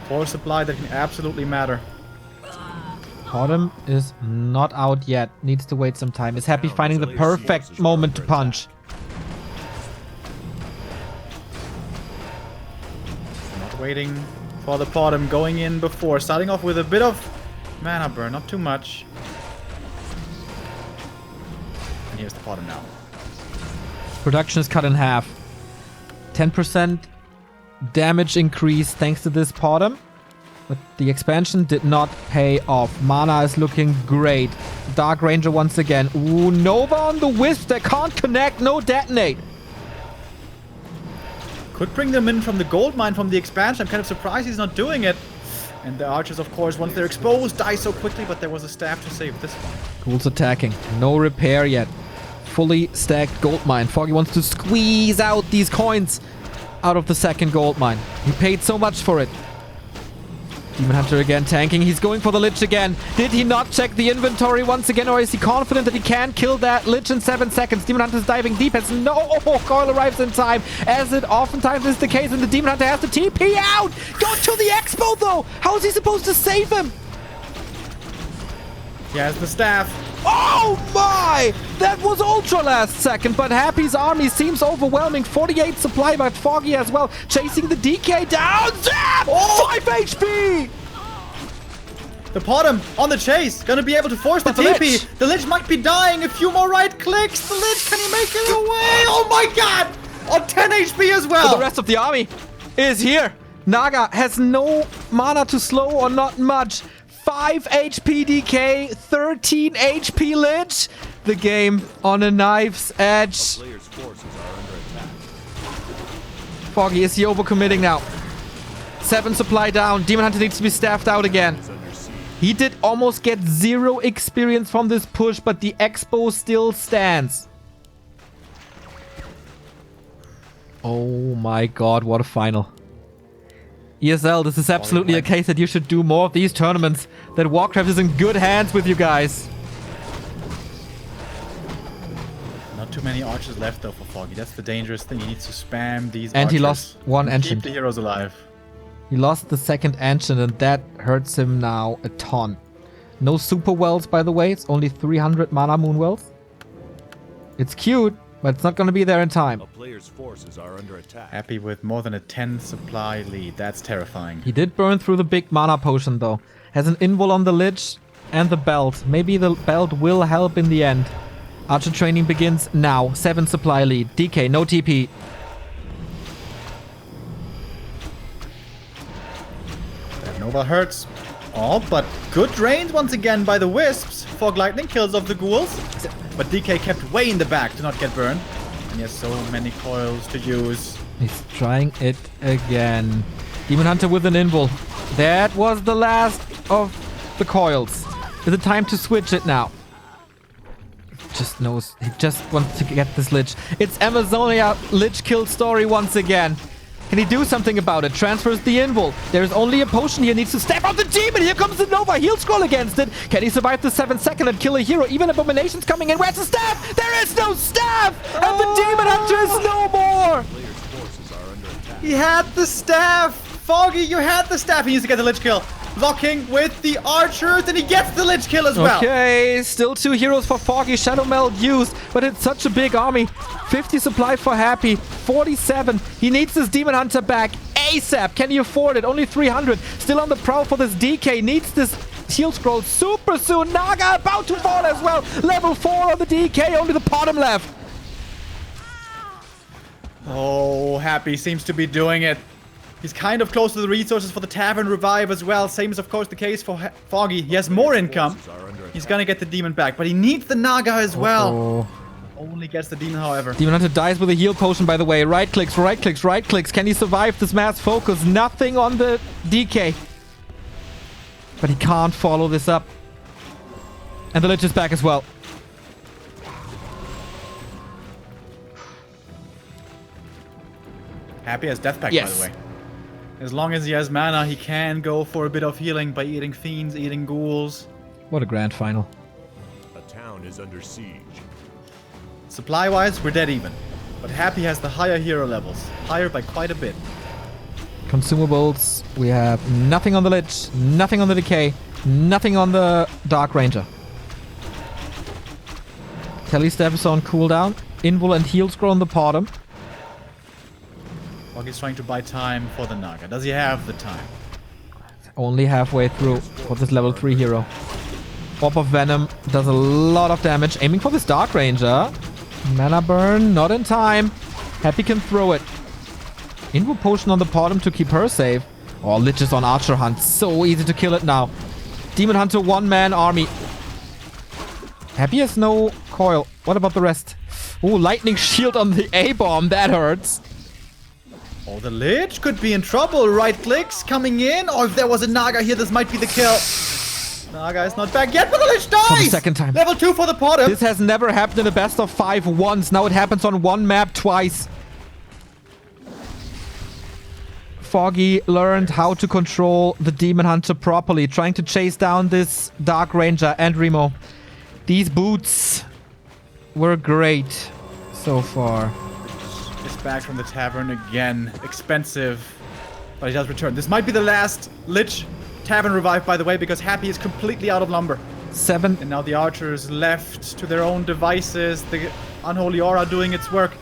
4 supply that can absolutely matter. Autumn is not out yet. Needs to wait some time. Is Happy finding the perfect moment to punch. Not waiting for the bottom, going in before. Starting off with a bit of mana burn, not too much. And here's the bottom now. Production is cut in half. 10% damage increase thanks to this bottom. But the expansion did not pay off. Mana is looking great. Dark Ranger once again. Ooh, Nova on the Wisp. They can't connect. No detonate. Could bring them in from the gold mine from the expansion. I'm kind of surprised he's not doing it. And the archers, of course, once they're exposed, die so quickly. But there was a staff to save this one. Ghouls attacking. No repair yet. Fully stacked gold mine. Foggy wants to squeeze out these coins out of the second gold mine. He paid so much for it. Demon Hunter again tanking. He's going for the Lich again. Did he not check the inventory once again, or is he confident that he can kill that Lich in 7 seconds? Demon Hunter's diving deep. Has no coil arrives in time, as it oftentimes is the case, and the Demon Hunter has to TP out. Go to the Expo though. How is he supposed to save him? He has the staff. Oh my! That was ultra last second, but Happy's army seems overwhelming. 48 supply, but Foggy as well. Chasing the DK down. Zap! 5 HP! The bottom on the chase. Gonna be able to force the But the TP. Lich. The Lich might be dying. A few more right clicks. The Lich, can he make it away? Oh my god! On 10 HP as well. But the rest of the army is here. Naga has no mana to slow or not much. 5 HP DK, 13 HP Lich. The game on a knife's edge. Player's forces are under attack. Foggy, is he overcommitting now? 7 supply down. Demon Hunter needs to be staffed out again. Is under siege. He did almost get 0 experience from this push, but the Expo still stands. Oh my god, what a final. ESL, this is absolutely a case that you should do more of these tournaments. That Warcraft is in good hands with you guys. Not too many archers left though for Foggy. That's the dangerous thing. He needs to spam these And archers. he lost 1 Keep ancient. the heroes alive. He lost the second ancient, and that hurts him now a ton. No super wells, by the way. It's only 300 mana moon wells. It's cute, but it's not going to be there in time. A player's forces are under attack. Happy with more than a 10 supply lead. That's terrifying. He did burn through the big mana potion, though. Has an invul on the Lich and the belt. Maybe the belt will help in the end. Archer training begins now. 7 supply lead. DK, no TP. That Nova hurts. Oh, but good drains once again by the Wisps. Fog Lightning kills off the ghouls. But DK kept way in the back to not get burned. And he has so many coils to use. He's trying it again. Demon Hunter with an invul. That was the last of the coils. Is it time to switch it now? Just knows. He just wants to get this Lich. It's Amazonia Lich kill story once again. Can he do something about it? Transfers the invul. There's only a potion here. Needs to step on the demon. Here comes the Nova. He'll scroll against it. Can he survive the 7-second and kill a hero? Even Abomination's coming in. Where's the staff? There is no staff! And the Demon Hunter is no more! Player's forces are under attack. He had the staff! Foggy, you had the staff! He needs to get the Lich kill. Locking with the archers, and he gets the Lich kill as well. Okay, still 2 heroes for Foggy. Shadow Meld used, but it's such a big army. 50 supply for Happy, 47. He needs this Demon Hunter back ASAP. Can he afford it? Only 300. Still on the prowl for this DK. Needs this heal scroll super soon. Naga about to fall as well. Level 4 on the DK, only the bottom left. Oh, Happy seems to be doing it. He's kind of close to the resources for the Tavern Revive as well. Same is, of course, the case for Foggy. He has more income. He's gonna get the Demon back, but he needs the Naga as well. Only gets the Demon, however. Demon Hunter dies with a heal potion, by the way. Right clicks, right clicks, right clicks. Can he survive this mass focus? Nothing on the DK. But he can't follow this up. And the Lich is back as well. Happy has Death Pact, Yes. by the way. As long as he has mana, he can go for a bit of healing by eating fiends, eating ghouls. What a grand final. A town is under siege. Supply-wise, we're dead even. But Happy has the higher hero levels. Higher by quite a bit. Consumables. We have nothing on the Lich, nothing on the Decay, nothing on the Dark Ranger. Telestaff is on cooldown. Invul and heal scroll on the bottom. Foggy's trying to buy time for the Naga. Does he have the time? Only halfway through for this level 3 hero. Orb of Venom does a lot of damage. Aiming for this Dark Ranger. Mana burn, not in time. Happy can throw it. Invul potion on the bottom to keep her safe. Oh, Lich is on Archer Hunt. So easy to kill it now. Demon Hunter 1-man army. Happy has no coil. What about the rest? Oh, lightning shield on the A-bomb. That hurts. Oh, the Lich could be in trouble. Right clicks coming in. Or if there was a Naga here, this might be the kill. Naga is not back yet, but the Lich dies! For the second time. Level 2 for the bottom. This has never happened in a best of 5 once. Now it happens on one map twice. Foggy learned how to control the Demon Hunter properly, trying to chase down this Dark Ranger and Remo. These boots were great so far. Is back from the tavern again. Expensive. But he does return. This might be the last Lich Tavern Revive, by the way, because Happy is completely out of lumber. 7. And now the archers left to their own devices. The Unholy Aura doing its work.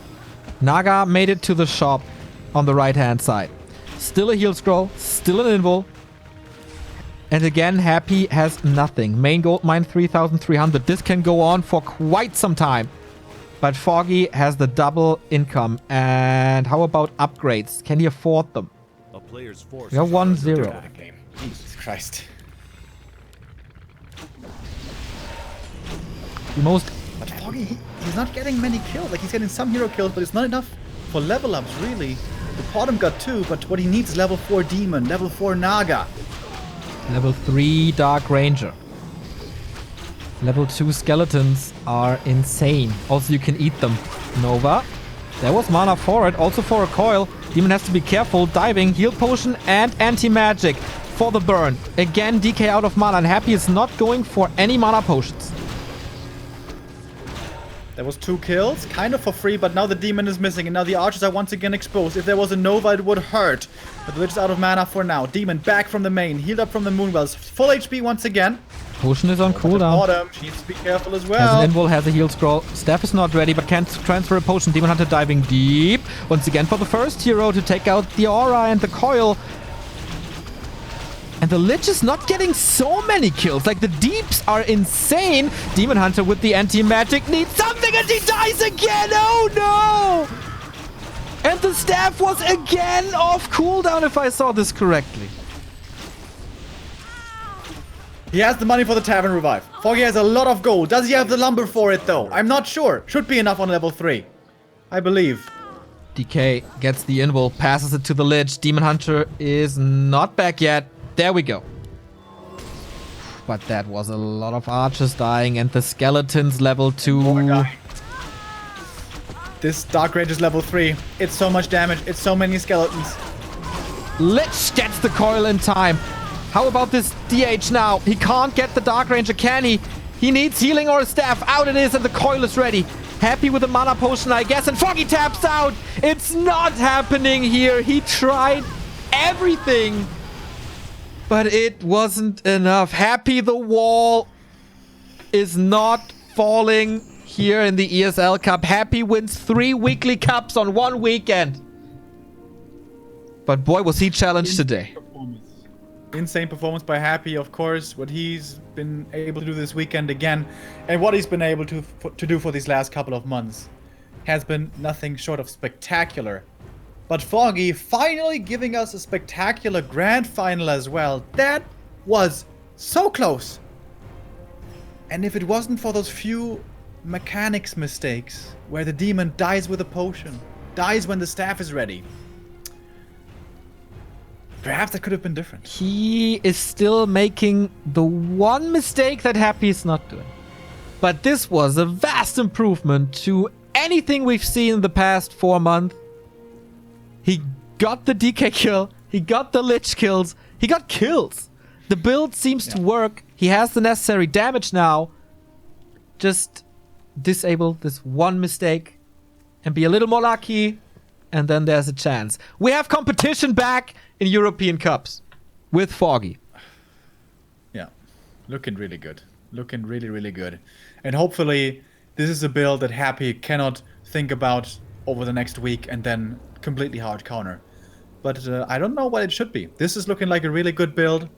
Naga made it to the shop on the right-hand side. Still a heal scroll, still an invul. And again, Happy has nothing. Main gold mine 3,300. This can go on for quite some time. But Foggy has the double income. And how about upgrades? Can he afford them? A player's forces We are are under 1-0. attack. Game. Jesus Christ. The most... But Foggy, he's not getting many kills. Like, he's getting some hero kills, but it's not enough for level ups, really. The bottom got 2, but what he needs is level 4 Demon, level 4 Naga. Level 3 Dark Ranger. Level 2 skeletons are insane. Also, you can eat them. Nova. There was mana for it. Also for a coil. Demon has to be careful. Diving, heal potion, and anti-magic for the burn. Again, DK out of mana. And Happy is not going for any mana potions. There was 2 kills, kind of for free, but now the Demon is missing, and now the archers are once again exposed. If there was a Nova, it would hurt. But the Lich is out of mana for now. Demon back from the main, healed up from the Moonwells. Full HP once again. Potion is on cooldown. Bottom, she needs to be careful as Has well. an invul, has a heal scroll. Staff is not ready, but can't transfer a potion. Demon Hunter diving deep. Once again for the first hero to take out the aura and the coil. And the Lich is not getting so many kills. Like, the deeps are insane. Demon Hunter with the anti-magic needs something, and he dies again. Oh, no! And the staff was again off cooldown, if I saw this correctly. He has the money for the Tavern Revive. Foggy has a lot of gold. Does he have the lumber for it, though? I'm not sure. Should be enough on level 3. I believe. DK gets the invul, passes it to the Lich. Demon Hunter is not back yet. There we go. But that was a lot of archers dying and the skeletons level 2. More dying. This Dark Rage is level 3. It's so much damage. It's so many skeletons. Lich gets the coil in time. How about this DH now? He can't get the Dark Ranger, can he? He needs healing or a staff. Out it is, and the coil is ready. Happy with the mana potion, I guess. And Foggy taps out. It's not happening here. He tried everything, but it wasn't enough. Happy the wall is not falling here in the ESL Cup. Happy wins 3 weekly cups on 1 weekend. But boy, was he challenged today. Insane performance by Happy, of course. What he's been able to do this weekend again, and what he's been able to do for these last couple of months, has been nothing short of spectacular. But Foggy finally giving us a spectacular grand final as well. That was so close. And if it wasn't for those few mechanics mistakes, where the demon dies with a potion, dies when the staff is ready, perhaps that could have been different. He is still making the one mistake that Happy is not doing. But this was a vast improvement to anything we've seen in the past 4 months. He got the DK kill. He got the Lich kills. He got kills. The build seems to work. He has the necessary damage now. Just disable this one mistake and be a little more lucky. And then there's a chance. We have competition back in European Cups with Foggy. Yeah, looking really good. Looking really, really good. And hopefully this is a build that Happy cannot think about over the next week and then completely hard counter. But I don't know what it should be. This is looking like a really good build.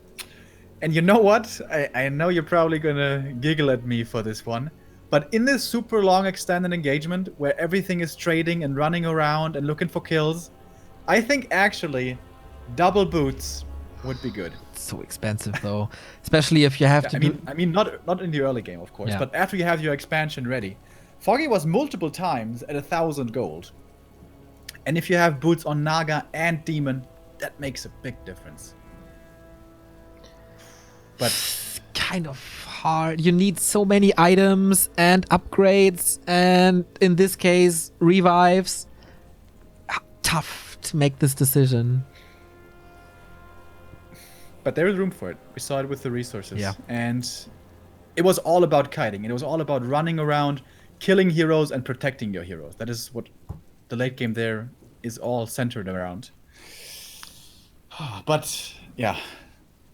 And you know what? I know you're probably gonna giggle at me for this one. But in this super long extended engagement where everything is trading and running around and looking for kills, I think actually double boots would be good. It's so expensive though, especially if you have to. I mean, not in the early game, of course, but after you have your expansion ready. Foggy was multiple times at 1,000 gold, and if you have boots on Naga and Demon, that makes a big difference. But kind of hard. You need so many items and upgrades, and in this case, revives. Tough to make this decision. But there is room for it. We saw it with the resources. Yeah. And it was all about kiting. It was all about running around, killing heroes, and protecting your heroes. That is what the late game there is all centered around. But, yeah.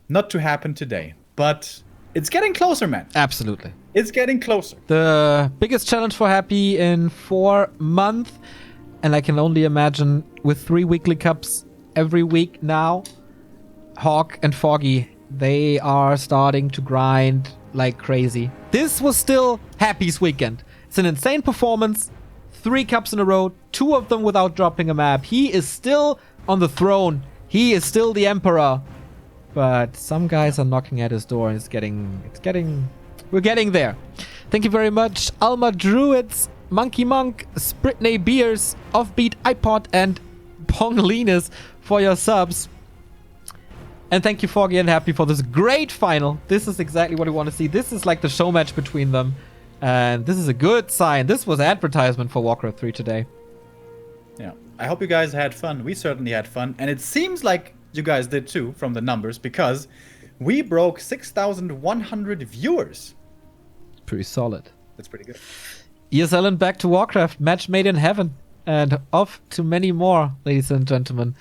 Not to happen today. But it's getting closer, man. Absolutely. It's getting closer. The biggest challenge for Happy in 4 months. And I can only imagine with 3 weekly cups every week now, Hawk and Foggy, they are starting to grind like crazy. This was still Happy's weekend. It's an insane performance. 3 cups in a row, 2 of them without dropping a map. He is still on the throne. He is still the emperor. But some guys are knocking at his door, and we're getting there. Thank you very much, Alma Druids, Monkey Monk, Spritney Beers, Offbeat iPod, and Pong Linus for your subs. And thank you, Foggy and Happy, for this great final. This is exactly what we want to see. This is like the show match between them. And this is a good sign. This was advertisement for Warcraft 3 today. Yeah. I hope you guys had fun. We certainly had fun. And it seems like you guys did too, from the numbers, because we broke 6,100 viewers. Pretty solid. That's pretty good. ESL and back to Warcraft. Match made in heaven. And off to many more, ladies and gentlemen.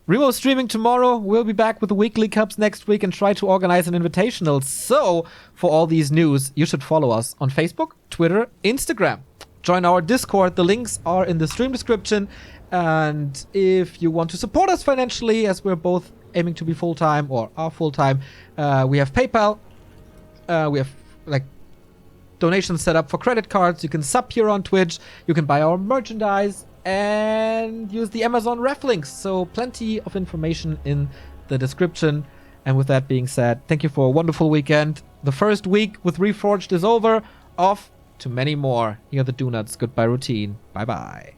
Remo streaming tomorrow. We'll be back with the weekly cups next week and try to organize an invitational. So, for all these news, you should follow us on Facebook, Twitter, Instagram. Join our Discord. The links are in the stream description. And if you want to support us financially, as we're both aiming to be full-time or are full-time, we have PayPal. We have like donations set up for credit cards. You can sub here on Twitch. You can buy our merchandise and use the Amazon ref links. So plenty of information in the description. And with that being said, thank you for a wonderful weekend. The first week with Reforged is over. Off to many more. Here are the Donuts. Goodbye routine. Bye-bye.